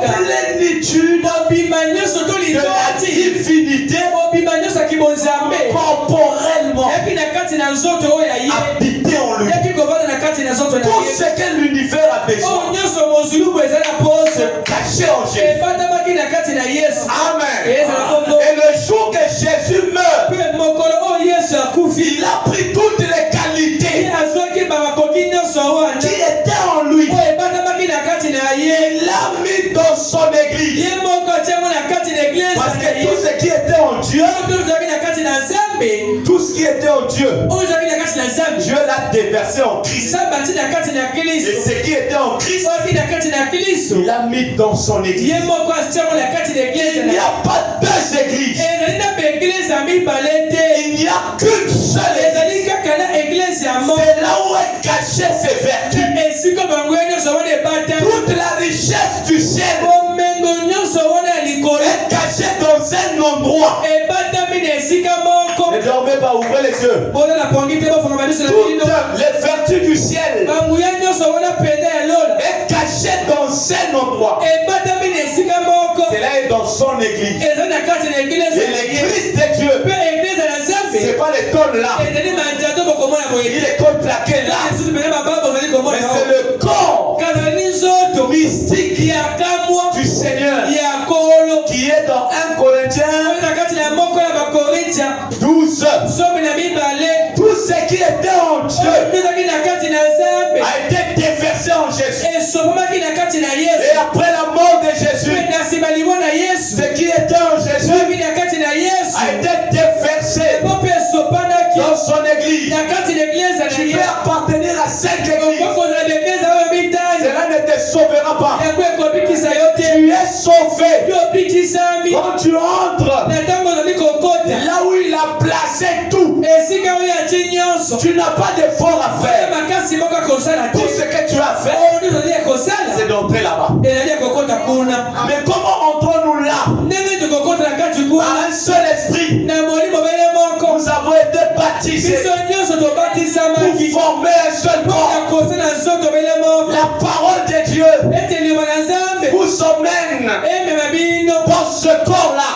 [SPEAKER 1] plénitude de la divinité corporellement habité en lui. Tout ce que l'univers a besoin se cacher en Jésus. Amen. Et le jour que Jésus meurt, il a pris toutes les qualités qui étaient en lui. Il l'a mis dans son église. Parce que tout ce qui était en Dieu, tout ce qui était en Dieu, Dieu l'a déversé en Christ. Et ce qui était en Christ, il l'a mis dans son église. Il n'y a pas deux églises. Il n'y a qu'une seule église. C'est là où est cachée ses vertus. Toute la richesse du ciel est cachée dans un endroit. Ne dormez pas, ouvrez les yeux. Toutes les vertus du ciel est cachée dans un endroit. C'est là et dans son église. Et l'église de Dieu, c'est pas les tonnes là. Il est comme plaqué là. Mais c'est le corps mystique du Seigneur qui est dans 1 Corinthiens 12. Tout ce qui était en Dieu a été déversé en Jésus. Et après la mort de Jésus, ce qui était en Jésus a été déversé dans son église. Tu peux appartenir à cette église. Cela ne te sauvera pas. Tu es sauvé quand tu entres là où il a placé tout. Tu n'as pas d'effort à faire. Tout ce que tu as fait, c'est d'entrer là-bas. Mais comment entrons-nous là? Par un seul esprit. Nous avons été baptisés pour former un seul corps. La parole de Dieu vous emmène dans ce corps-là.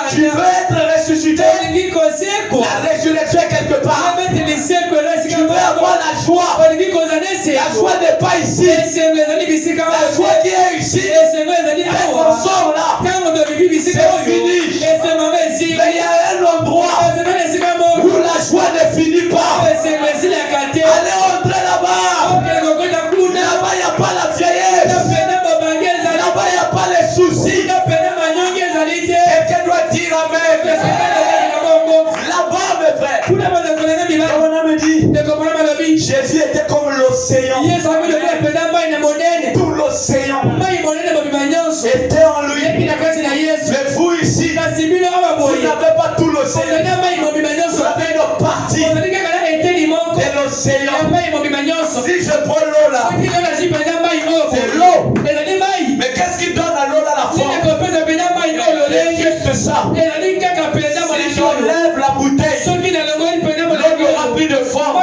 [SPEAKER 1] Tu veux être ressuscité. La résurrection est quelque part. Tu veux avoir la joie. La joie n'est pas ici. La joie qui est ici. Quand on sort là, c'est fini. Mais il y a un endroit où la joie ne finit pas. Allez entrer là-bas. Là-bas, il n'y a pas la vieillesse. Là-bas, il n'y a pas les soucis. Quelqu'un doit dire amen. Là-bas, mes frères, on me dit, Jésus était comme l'océan. Tout l'océan était en lui. Mais vous ici, vous n'avez pas tout l'océan. Vous avez une partie de l'océan. Si je prends l'eau là, c'est l'eau. Mais qu'est-ce qui donne à l'eau là la forme? C'est juste ça. Si j'enlève la bouteille, l'eau n'aura plus de forme.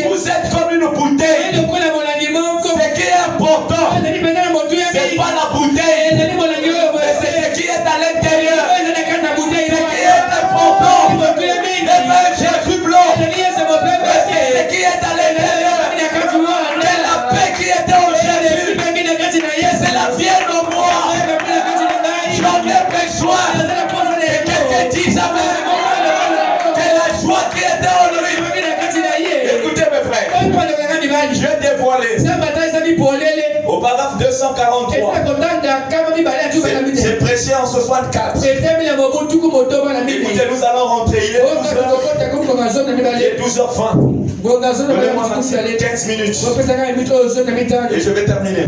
[SPEAKER 1] Vous êtes comme une bouteille. Ce qui est important, c'est pas la bouteille, mais c'est ce qui est à l'intérieur. Ce qui est important, Jésus blanc, c'est ce qui est à l'intérieur. C'est la paix qui est en Jésus. C'est la vienne en moi. J'en ai besoin. Et quelqu'un dise amen. C'est la joie qui est en lui. Écoutez mes frères, je vais dévoiler au paragraphe 243. C'est prêché en 64. Écoutez, nous allons rentrer. Il est 12h20. Donnez-moi 15 minutes. Et je vais terminer.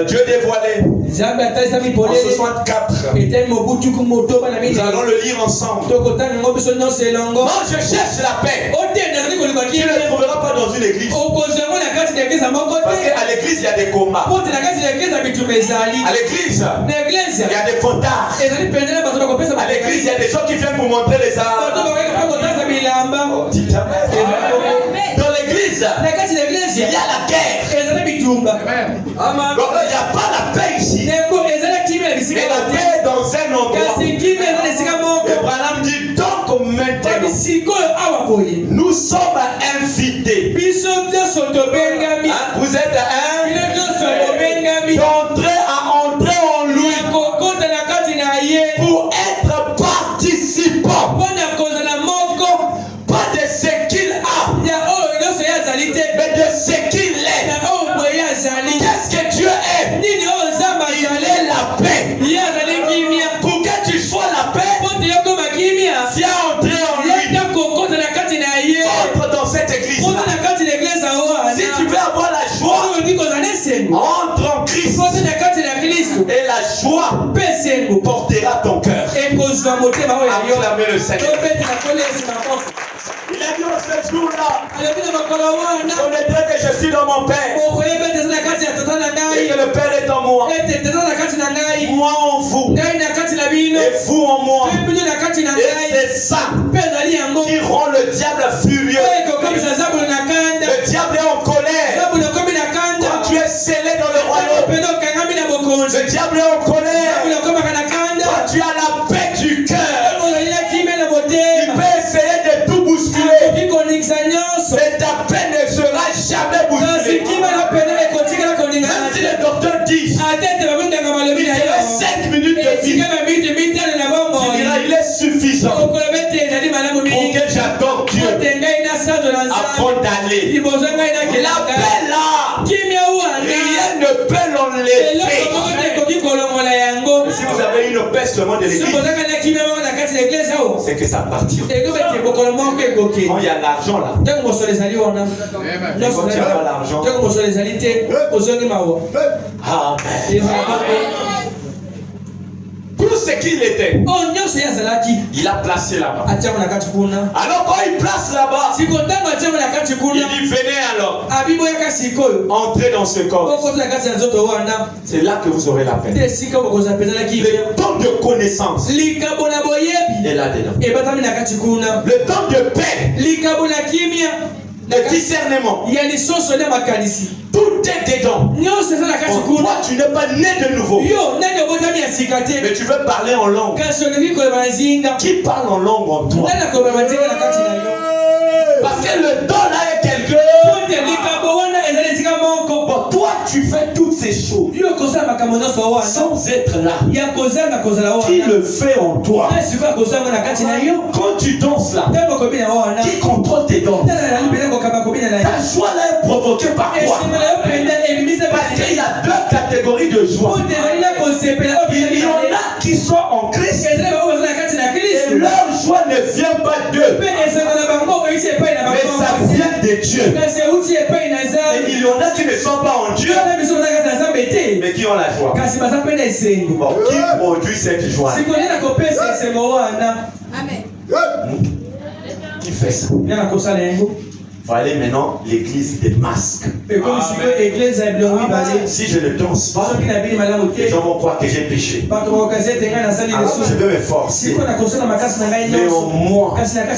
[SPEAKER 1] Dieu dévoilé en 64. Nous allons le lire ensemble. Moi je cherche la paix. Tu ne le trouveras pas dans une église. Parce qu'à l'église il y a des combats. À l'église il y a des fautards. À l'église il y a des gens qui viennent pour montrer les armes. Dans l'église il y a la guerre. Donc il n'y a pas la paix ici. Mais la paix est dans un endroit. Et Branham dit donc maintenant nous sommes invités Christ. Et la joie portera ton cœur. Acclamez le Seigneur. Il a dit en ce jour-là, on est vrai que je suis dans mon Père et que le Père est en moi, moi en vous et vous en moi. Et c'est ça qui rend le diable furieux. Le diable est en colère quand tu es scellé dans le royaume. Le diable est en colère quand tu as la paix du cœur. Il peut essayer de tout bousculer, mais ta paix ne sera jamais bousculée. Même si les docteurs disent il reste 5 minutes de vie, tu diras il est suffisant pour que j'adore Dieu avant d'aller. La paix là, rien ne peut l'enlever. Si vous avez une paix seulement de l'église, c'est que ça partira. Quand il y a l'argent là, quand tu as pas l'argent, tout ce qu'il était, il a placé là-bas. Alors quand il place là-bas, il dit venez alors, entrez dans ce corps. C'est là que vous aurez la paix. Le temps de connaissance est là-dedans. Le temps de paix, le discernement, tout est dedans. Toi, tu n'es pas né de nouveau, mais tu veux parler en langue. Qui parle en langue en toi? Parce que le don là est quelqu'un. Toi, tu fais toutes ces choses sans être là. Qui le fait en toi? Quand tu danses là, qui contrôle tes danses? Ta joie là est provoquée par quoi? Parce qu'il y a deux catégories de joie. Il y en a qui sont en Christ et leur joie ne vient pas d'eux, mais ça vient de Dieu. Et il y en a qui ne sont pas en Dieu, mais qui ont la joie. Bon, qui produit cette joie?
[SPEAKER 2] Amen.
[SPEAKER 1] Qui fait ça? Il faut aller maintenant l'église des masques. Si je ne danse pas, les gens vont croire que j'ai péché. Alors je vais me forcer. Mais au moins, je sais que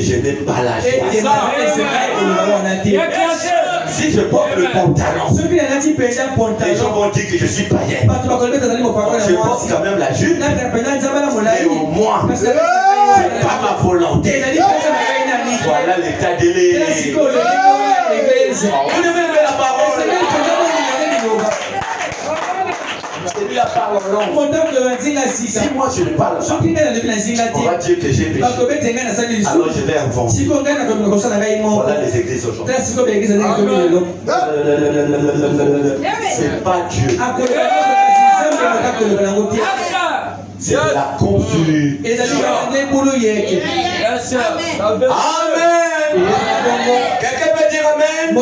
[SPEAKER 1] je n'ai pas la joie. Si je porte le pantalon, les gens vont dire que je suis païen. Je porte quand même la jupe, mais au moins, c'est pas ma volonté. Voilà l'état de l'église. Vous devez lever la parole. C'est lui la parole en langue. Si moi je ne parle pas, on va dire que j'ai péché. Alors je vais inventer. Voilà les églises aujourd'hui. C'est pas Dieu. C'est de la confusion. Amen. Quelqu'un peut dire amen?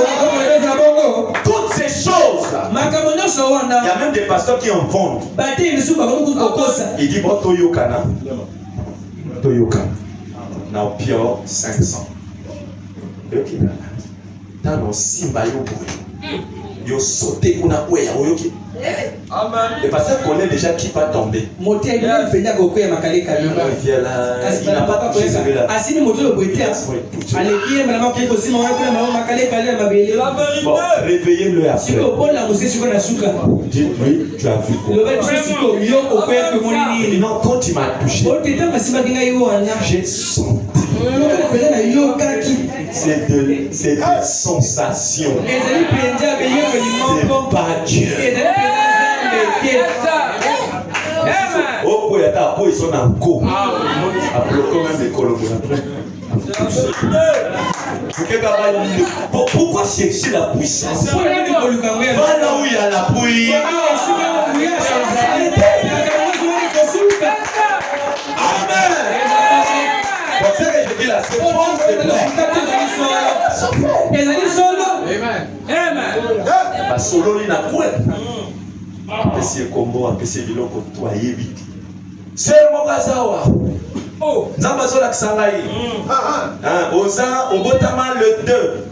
[SPEAKER 1] Toutes ces choses là, il y a même des pasteurs qui en vendent. Il dit bon, Toyokana na pure 500. Dans nos simba yo sauté kuna kweya oyoki. Le pasteur connaît déjà qui va tomber. Il n'a pas touché celui-là. Bon, réveillez-le après. Dites-lui, tu as vu quoi? Non, quand il m'a touché, j'ai senti. C'est des sensations. C'est pas Dieu. Ils sont en go. Pourquoi chercher la puissance? Va là où il y a la puissance. Amen. Pour ça que je dis là, c'est bon, c'est vrai. La solo li na kwe. Apesi kombo, apesi biloko to ayebi. Ser mokazawa. Oh, nzamba zola kisangai. Oza obotama le 2.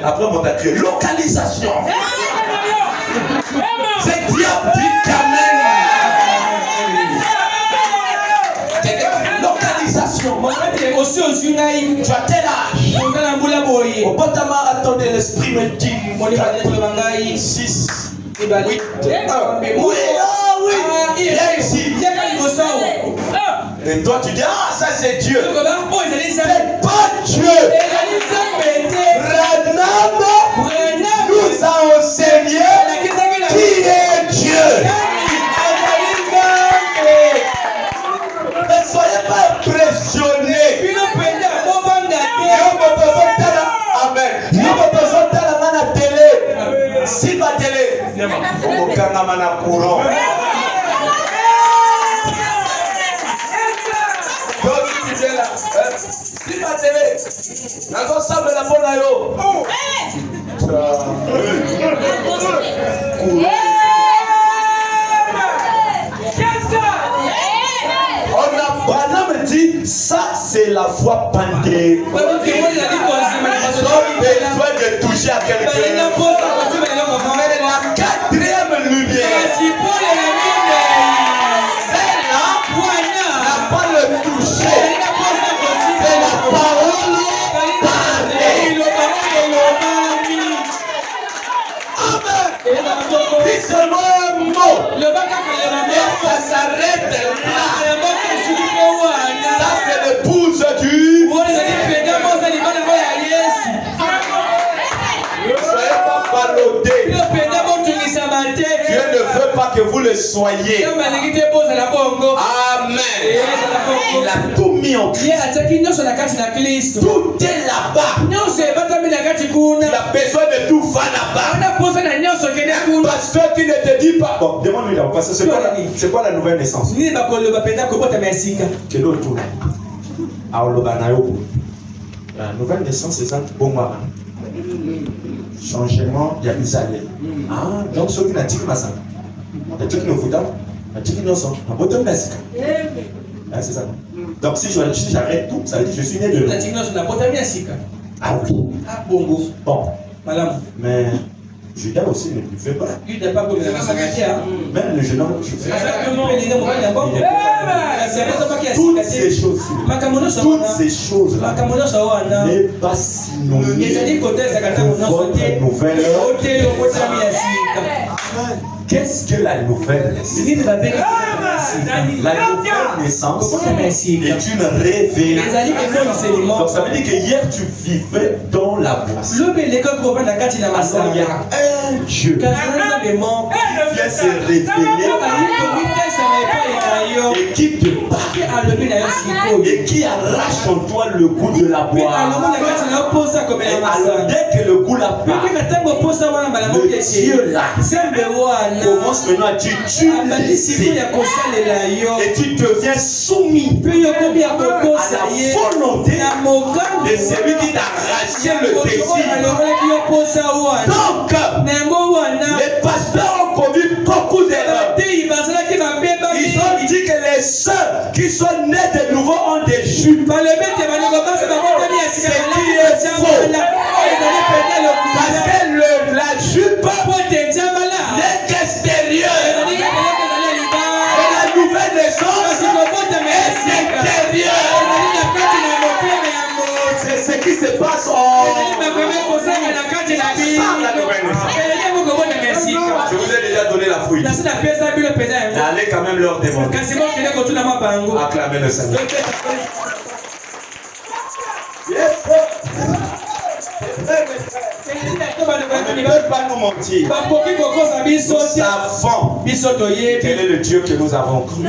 [SPEAKER 1] Après mon accueil, localisation. C'est diable dit qu'amen. Localisation. Tu as quel âge? Au Botama, attendez, l'esprit me dit 6, 8, 1. Oui, viens ici. Et toi tu dis, ah ça c'est Dieu. C'est pas Dieu. Branham nous a enseigné qui est Dieu. Ne soyez pas impressionnés. Amen. Nous besoin de la télé. Si ma télé, on va faire courant. Si ma télé, nous sommes la bonne ayo. On a Branham dit, ça c'est la foi pandée. On a besoin de toucher à quelqu'un. Mais la quatrième lumière, celle-là, n'a pas le toucher. C'est la parole parlée. Amen. Dis seulement un mot. Et ça s'arrête là. Ça c'est l'épouse du. Ne soyez pas ballottés. Dieu ne veut pas que vous le soyez. Amen. Il a tout mis en Christ. Tout est là-bas. Tu as besoin de tout faire là-bas. Un pasteur qui ne te dit pas. Bon, demande-lui là, parce que c'est quoi la nouvelle naissance? Quel autre tour? La nouvelle naissance, c'est ça. Bon, changement, il y a Israël. Ah, donc ceux qui n'ont pas ça. Il y a ceux qui n'ont pas ça. C'est ça. Donc si j'arrête tout, ça veut dire que je suis né de là. Ah oui. Bon. Mais Judas aussi ne le fait pas. Même le jeune homme, je fais. Toutes ces choses-là n'est pas synonyme de votre nouvelle. Qu'est-ce que la nouvelle naissance? La nouvelle naissance est une révélation. Donc ça veut dire que hier tu vivais dans la boisse. Alors il y a un Dieu qui vient se révéler et qui te parle et qui arrache en toi le goût de la boire. Et alors dès que le goût la part, le Dieu là commence maintenant à t'utiliser et tu deviens soumis à la volonté de celui qui t'a arraché le désir. Donc, les pasteurs ont commis beaucoup d'erreurs. Ils ont dit que les sœurs qui sont nées de nouveau ont des jupes. Ce qui est faux. Parce que la jupe n'est qu'extérieure. Et la nouvelle naissance est intérieure. C'est ce qui se passe en Je vous ai déjà donné la fouille. Allez quand même leur demander. Acclamez le Seigneur. Ils ne peuvent pas nous mentir. Nous savons quel est le Dieu que nous avons cru. Il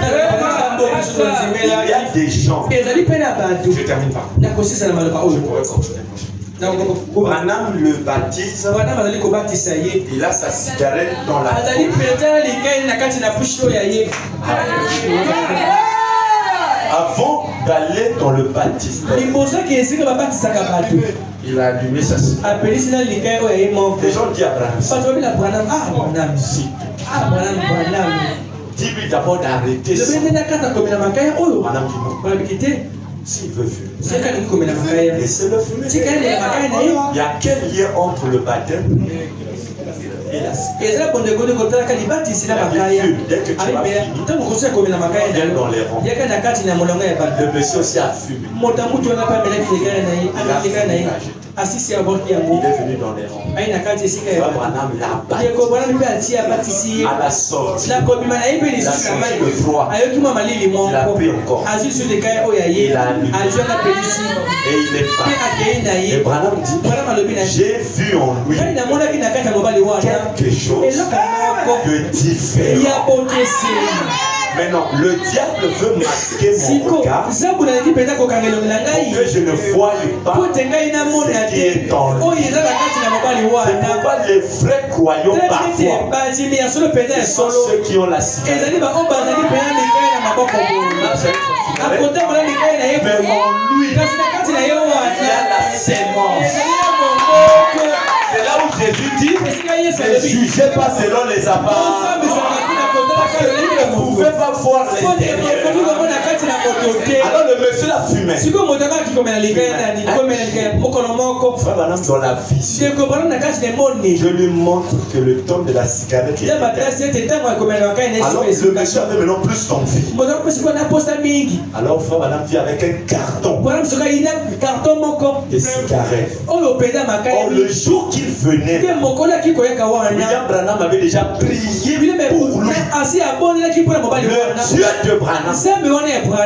[SPEAKER 1] y a des gens. Je termine par. Je pourrais continuer. Branham le baptise. Il a sa cigarette dans la bouche. Avant d'aller dans le baptême, Il a allumé sa cigarette. Les gens disent Abraham. Dis-lui d'abord d'arrêter ça. Madame dit non. S'il veut fumer, laissez-le fumer. Il y a quel lien entre le baptême et la cigarette? Dès que tu as fini, viens dans les rangs. Le monsieur aussi a fumé. Il est venu dans les rangs. Abraham l'a battu. À la sortie, il a senti le froid. Il a pris encore. Il a allumé. Et il est parti. Et Abraham dit, j'ai vu en lui quelque chose de différent. Maintenant, le diable veut masquer mon regard pour que je ne voie pas ce qui est en lui. C'est pourquoi les vrais croyants parfois, ce sont ceux qui ont la cigarette. Mais en lui, il y a la sémence. C'est là où Jésus dit, ne jugez pas selon les apparences. Vous ne pouvez pas voir l'intérieur. Alors le monsieur l'a fumé. Frère Branham dans la vision, je lui montre que le temps de la cigarette est éteint. Alors le monsieur avait maintenant plus d'envie. Alors Frère Branham vit avec un carton de cigarettes. Or le jour qu'il venait, William Branham avait déjà prié pour lui. Le Dieu de Branham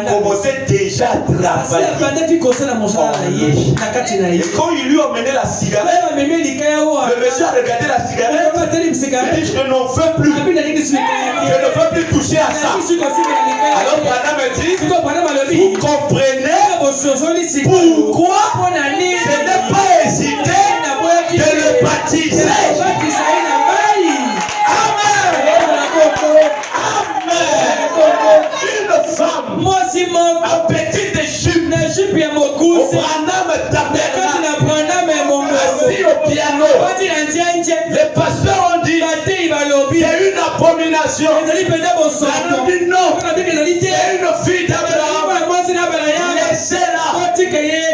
[SPEAKER 1] commençait déjà à travailler. Et quand il lui a emmené la cigarette, le monsieur a regardé la cigarette. Il dit, je n'en veux plus. Je ne veux plus toucher à ça. Alors Branham dit, vous comprenez pourquoi je n'ai pas hésité de le baptiser. Une femme, un petit jupe, au Branham tabernacle, assis au piano. Les pasteurs ont dit, c'est une abomination. Branham dit non, c'est une fille d'Abraham. Laissez-la.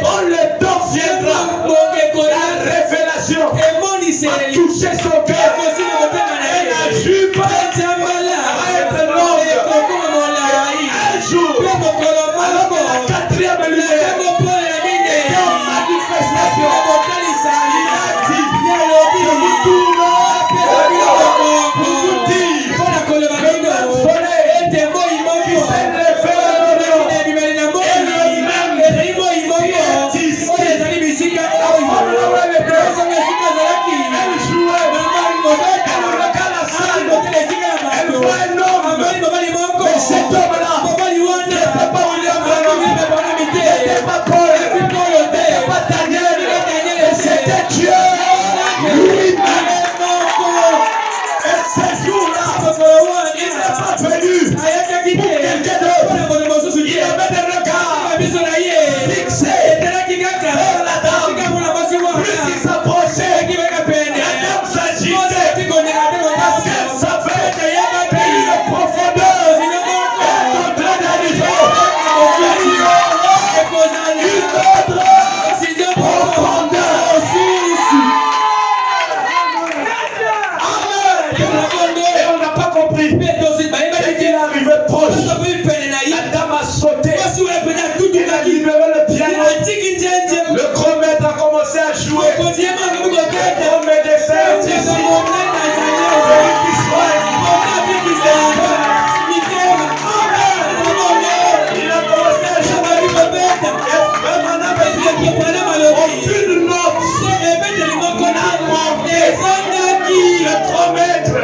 [SPEAKER 1] Quand le temps viendra, la révélation a touché son cœur. Et la jupe va être longue. Un jour, alors que la quatrième lumière est en manifestation, il a dit, je vous tourne pour vous dire que le soleil qui s'est levé et lui-même qui est ici, elle jouait, elle regarde la salle, elle voit un homme, mais cet homme-là n'était pas William Branham, n'était pas Paul, n'était pas Daniel, mais c'était Dieu lui-même. Et ce jour-là, il n'est pas venu pour quelqu'un d'autre. Il avait des regards fixés vers la dame. Plus il s'approchait, la dame s'agitait parce qu'elle savait une profondeur est en train d'arriver. Une autre profondeur. Et on n'a pas compris. Dès qu'il est arrivé proche, la dame a sauté. Elle a libéré le piano. Le grand maître a commencé à jouer. Le grand maître est celui qui soigne. Il a commencé à jouer. Aucune note n'a manqué. Le grand maître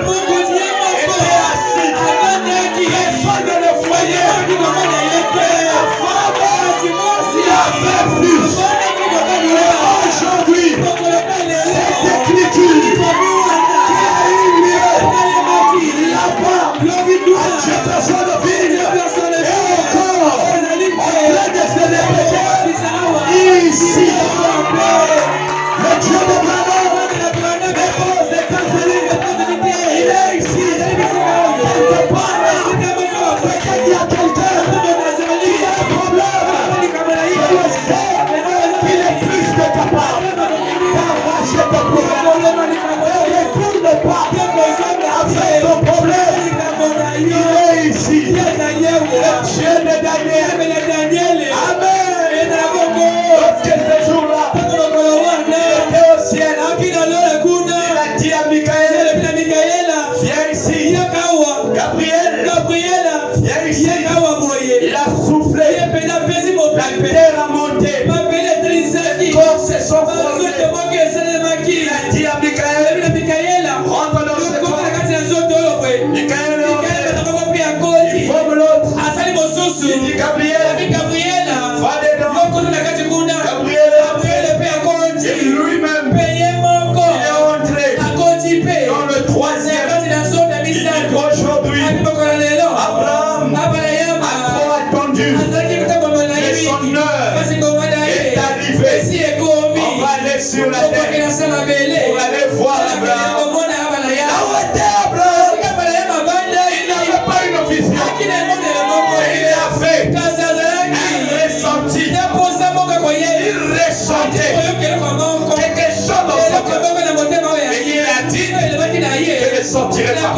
[SPEAKER 1] sortirai pas.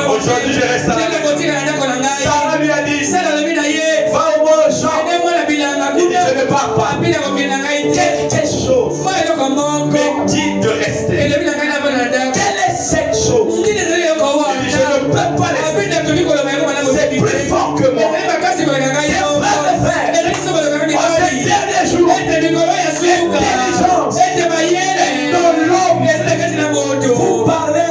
[SPEAKER 1] Aujourd'hui, je reste à la maison. Sarah lui a dit, va au moins au champ. Il dit, je ne pars pas. Quelque chose me dit de rester. Quelle est cette chose? Il dit, je ne peux pas laisser. C'est plus fort que moi. C'est vrai de faire. En ces derniers jours, l'intelligence est dans l'homme. Vous parlez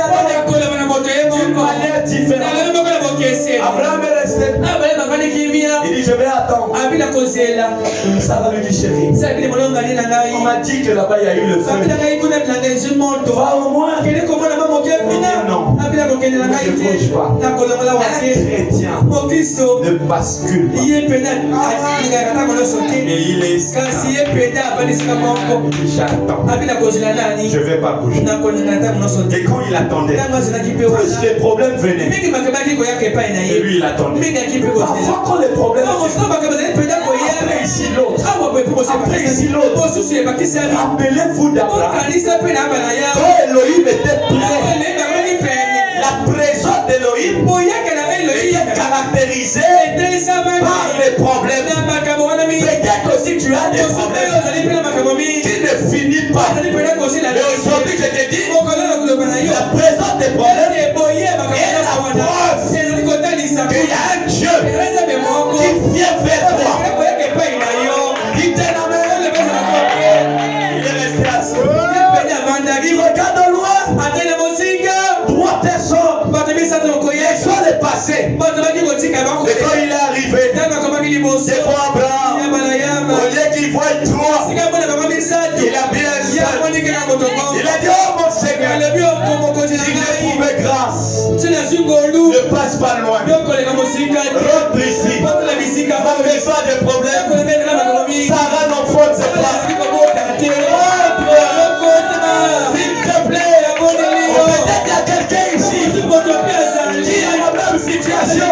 [SPEAKER 1] d'une manière différente. Abraham est resté. Il dit, je vais attendre. Sarah lui dit, chérie, on m'a dit que là-bas il y a eu le feu. Va au moins. Il dit non. Ne bouge pas. Un chrétien ne bascule pas. Et il est esclave. Je ne vais pas bouger. Et quand il attendait, plus les problèmes venaient. Et lui il attendait. Parfois quand les problèmes venaient, après ici l'autre. Après ici l'autre. Rappelez-vous d'Abraham. Quand Elohim était prêt, la présence d'Elohim est caractérisée par les problèmes. Peut-être aussi tu as des problèmes qui ne finissent pas. Mais aujourd'hui je te dis, la présence des problèmes est la preuve qu'il y a un Dieu qui vient vers toi. Il t'aime. Il est resté assis. Il regarde au loin. Trois personnes. Les gens est passé. Et quand il est arrivé, devant Abraham, au lieu qu'il voit trois, il a bien seul. Il a dit, oh mon Seigneur, s'il me trouve grâce, ne passe pas loin. Rentre ici. Malgré ça des problèmes, Sarah n'en faute pas. S'il te plaît, peut-être il y a quelqu'un ici qui a la même situation.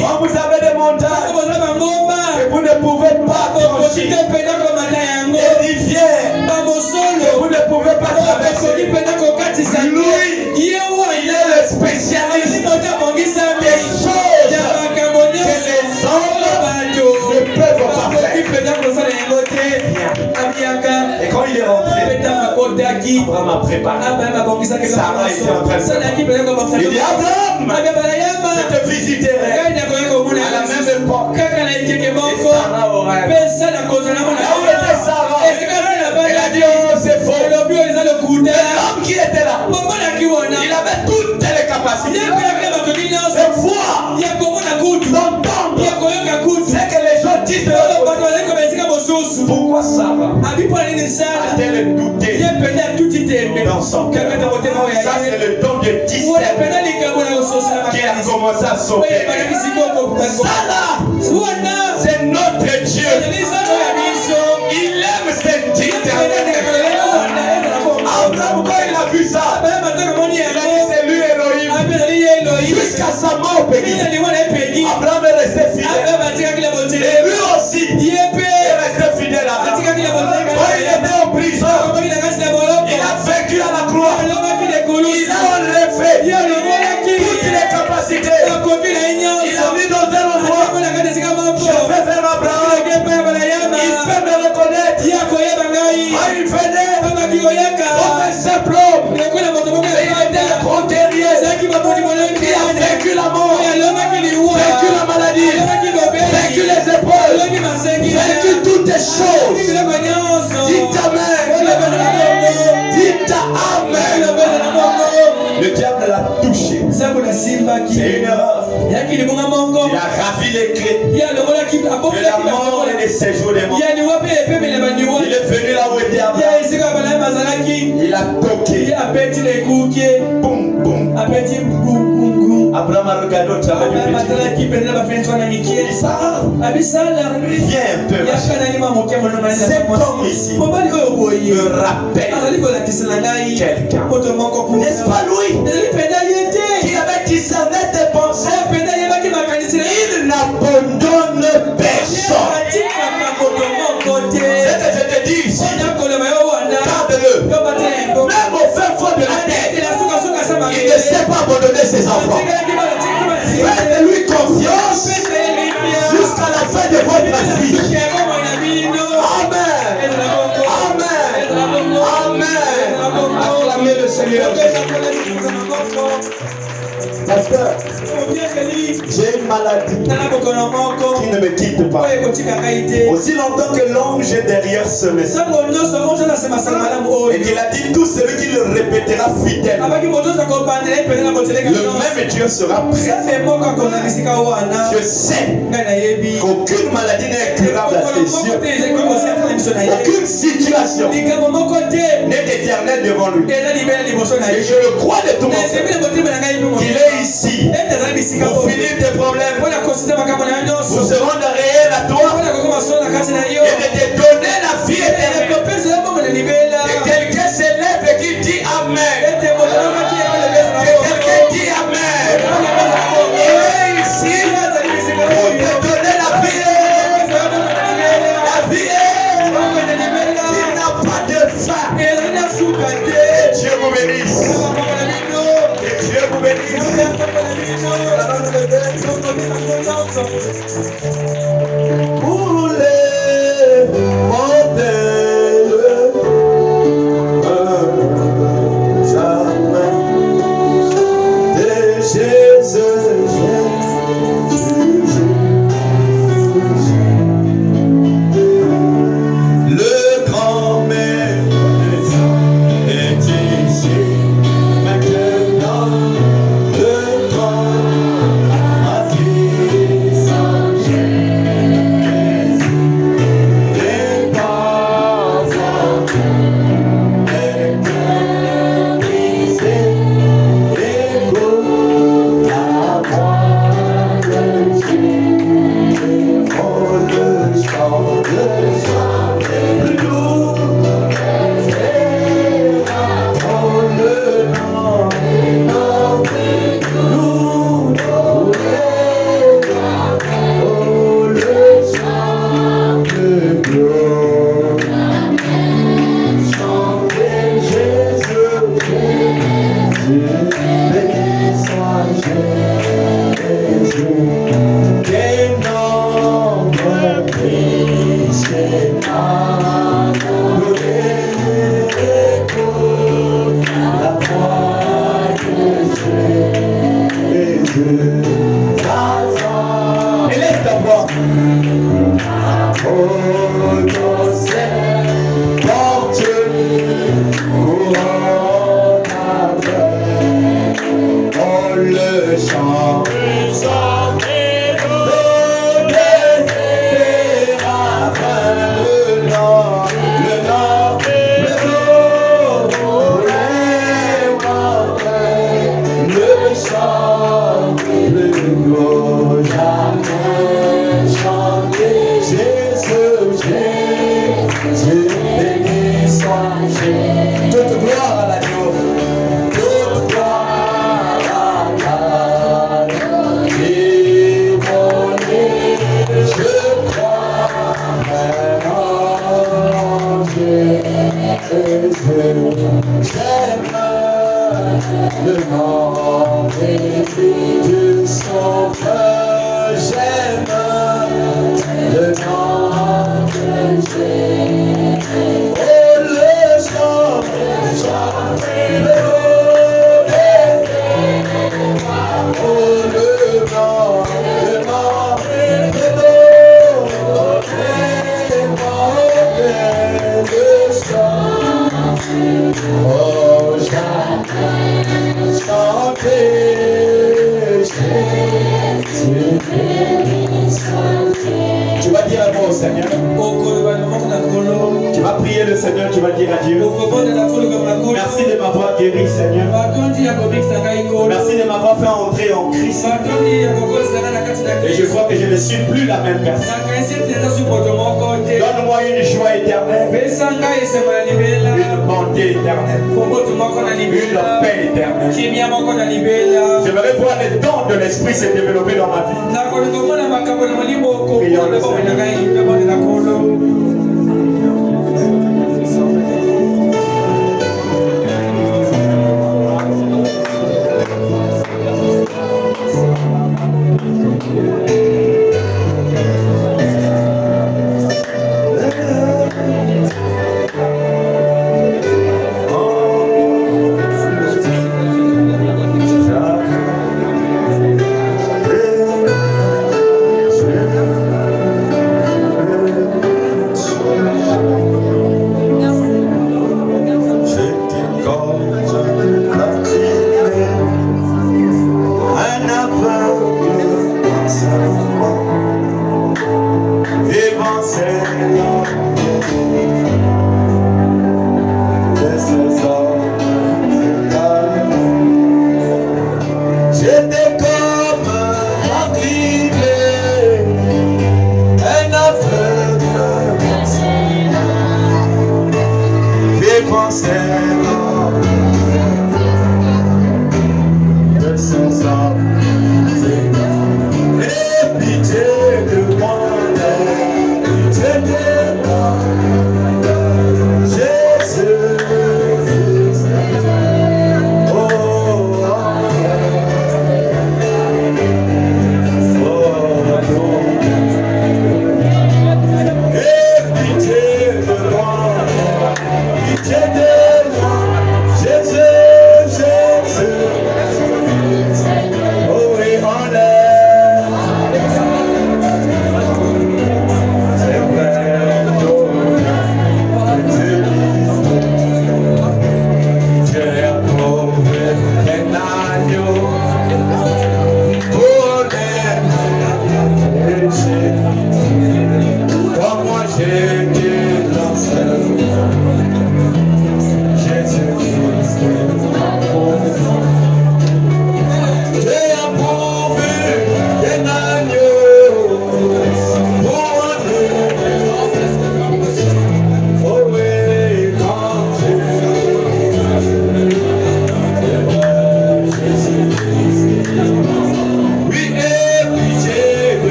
[SPEAKER 1] Quand vous avez des montagnes et vous ne pouvez pas franchir, des rivières et vous ne pouvez pas traverser, lui, il est le spécialiste des choses que les hommes ne peuvent pas faire. Et quand il est rentré, Abraham a préparé. Sarah était en train de faire. Il dit, Abraham, je te visiterai à la même époque. Et Sarah aurait. Là où était Sarah? Elle a dit, oh c'est faux. L'homme qui était là, il avait toutes les capacités de voir, d'entendre ce que les gens disent de l'autre. Pourquoi Sarah a-t-elle douté dans son cœur? Ça c'est le don de discernement qui a commencé à s'opérer. Sarah, c'est notre Dieu. Il aime cette titre. Abraham, quand il a vu ça, il a dit c'est lui Elohim. Jusqu'à sa mort, Abraham est resté fidèle. Et lui aussi, il est resté fidèle à Abraham. Quand il était en prison, il a vécu à la croix. Il a enlevé toutes les capacités. Il a mis dans un endroit. Je vais vers Abraham. Il fait me reconnaître. Il venait comme un simple homme. Et il était le grand guerrier qui a vécu la mort, vécu la maladie, vécu les épreuves, vécu toutes les choses. Dites Amen. Dites Amen. Le diable l'a touché. C'est une erreur. Il a ravi les clés de la mort et des séjours des morts. Il est venu là où était Abraham. Il a toqué. Boum, boum. Abraham a regardé au travail du petit. Il dit, Sarah, viens un peu. Cet homme ici me rappelle quelqu'un. N'est-ce pas lui qui avait discerné tes pensées? Il n'abandonne personne. C'est que je te dis ici. Pasteur, j'ai une maladie qui ne me quitte pas. Aussi longtemps que l'ange est derrière ce message. Et qu'il a dit tout celui qui le répétera fidèlement. Le même Dieu sera prêt. Je sais qu'aucune maladie n'est incurable à ses yeux. Aucune situation n'est éternelle devant lui. Et je le crois de tout mon cœur qu'il est ici pour finir tes problèmes, pour se rendre réel à toi et de te donner la vie éternelle. Et quelqu'un s'élève et qui dit Amen. Que quelqu'un dit Amen. Il est ici pour te donner la vie. La vie qui n'a pas de fin. Que Dieu vous bénisse. Que Dieu vous bénisse. Pour les mortels, jamais de Jésus. Le grand maître est ici. Maintenant, le grand a vie sans Jésus. Les parfums éternisés, écoute la voix de Jésus. Oh, le chant de loup, oh, le nom, loup, oh, le chant de gloire. Chantez Jésus, béni soit Jésus. Quel nombre précieux a donné, écoute la voix de Jésus. Élève ta voix. Oh, ton ciel, porte couronne avec. Oh, le chant des séraphins, le nom, le chant de gloire, jamais chanter Jésus, Jésus, béni soit Jésus. Toute gloire à l'agneau, toute gloire à l'agneau, immolé, je crois en Jésus. J'aime le nom de son cœur, j'aime le nom de Jésus. Oh, le chant, oh, le nom, le chant, oh, jamais chanter Jésus. Tu vas dire un mot au Seigneur. Tu vas prier le Seigneur, tu vas dire à Dieu. Merci de m'avoir guéri, Seigneur. Merci de m'avoir fait entrer en Christ. Et je crois que je ne suis plus la même personne. Donne-moi une joie éternelle, une bonté éternelle, une paix éternelle. J'aimerais voir les dons de l'Esprit se développer dans ma vie. Prions le Seigneur.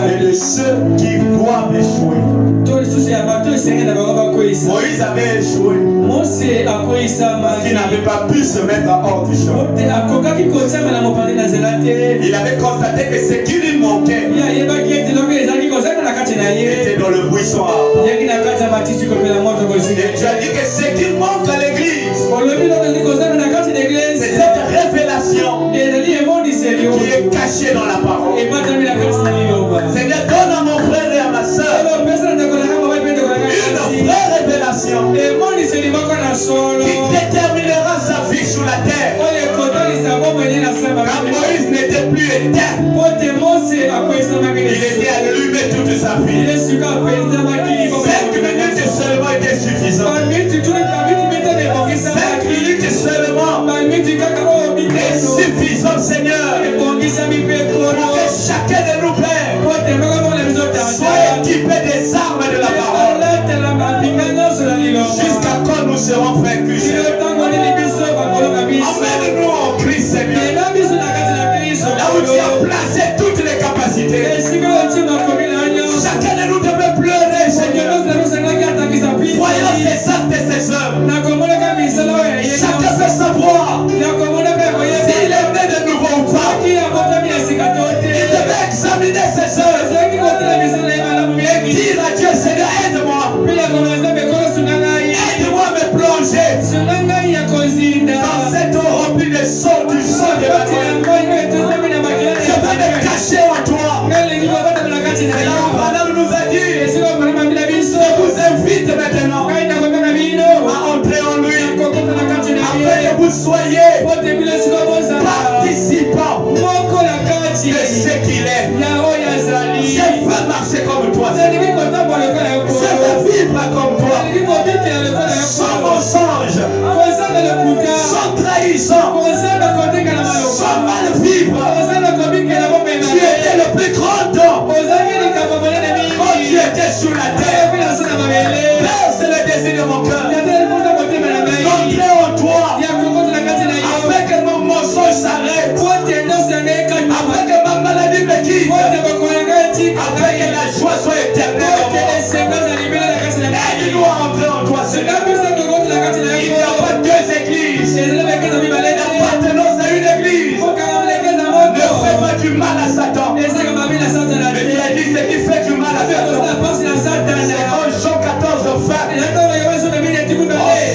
[SPEAKER 1] et de ceux qui doivent échouer. Moïse avait échoué parce qu'il n'avait pas pu se mettre hors du chemin. Il avait constaté que ce qui lui manquait était dans le buisson ardent. Et tu as dit que ce qui manque à l'église église. L'appartenance à une église ne fait pas du mal à Satan. Mais il a dit ce qui fait du mal à Satan. C'est en Jean 14 fin.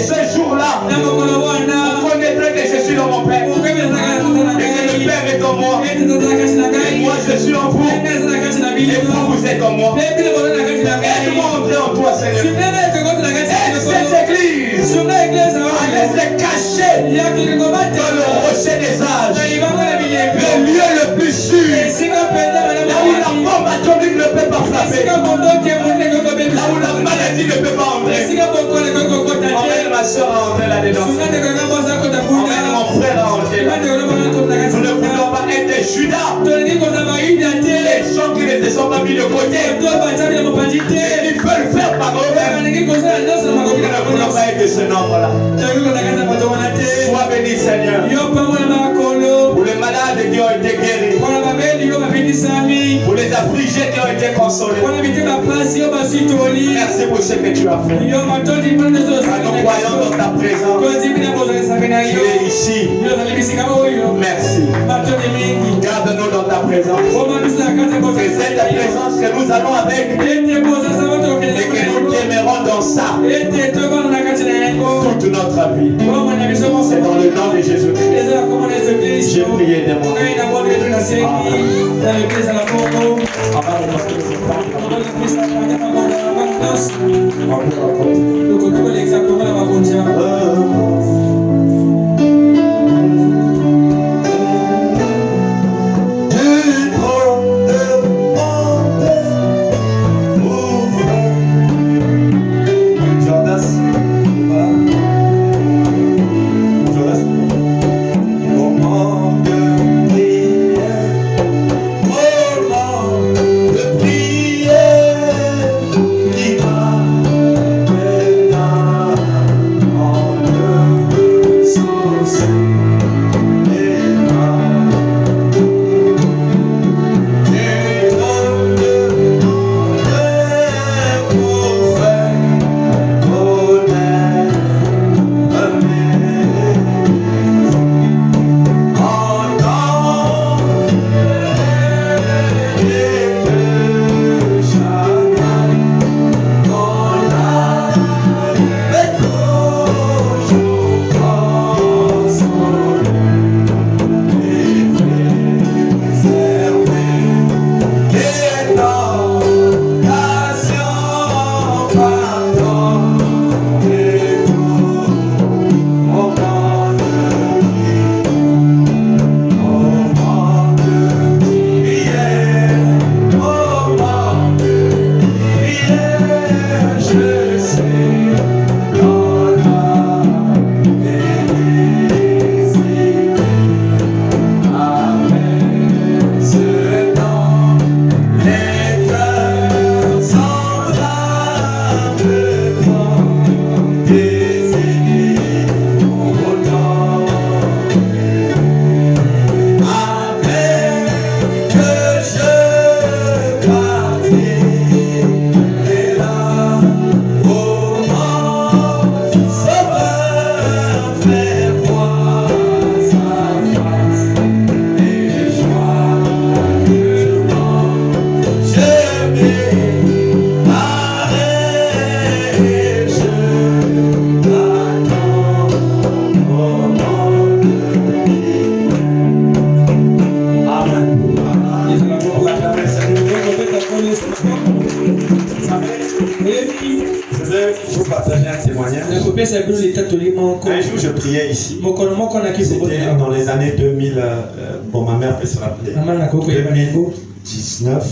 [SPEAKER 1] Ce jour-là, vous connaîtrez que je suis dans mon Père. Et que le Père est en moi. Et moi je suis en vous. Et vous êtes en moi. Aide-moi à entrer en toi, Seigneur. Aide cette église à laisser cacher dans le rocher des âges, le lieu le plus sûr, là où la bombe atomique ne peut pas frapper, là où la maladie ne peut pas entrer. Emmène ma soeur à entrer là-dedans. Emmène mon frère à entrer là. Nous ne voulons pas être des Judas, les gens qui ne se sont pas mis de côté et qui veulent faire par eux-mêmes. Nous ne voulons pas être de ce nombre-là. Sois béni, Seigneur, pour les malades qui ont été guéris, pour les affligés qui ont été consolés. Merci pour ce que tu as fait. Nous croyons dans ta présence. Tu es ici. Merci. Garde-nous dans ta présence. C'est cette présence que nous allons avec et que nous t'aimerons dans ça toute notre vie. C'est dans le nom de Jésus-Christ. J'ai prié de moi.
[SPEAKER 2] Un jour, je priais ici. C'était dans les années 2000. Bon, ma mère peut se rappeler. 2019.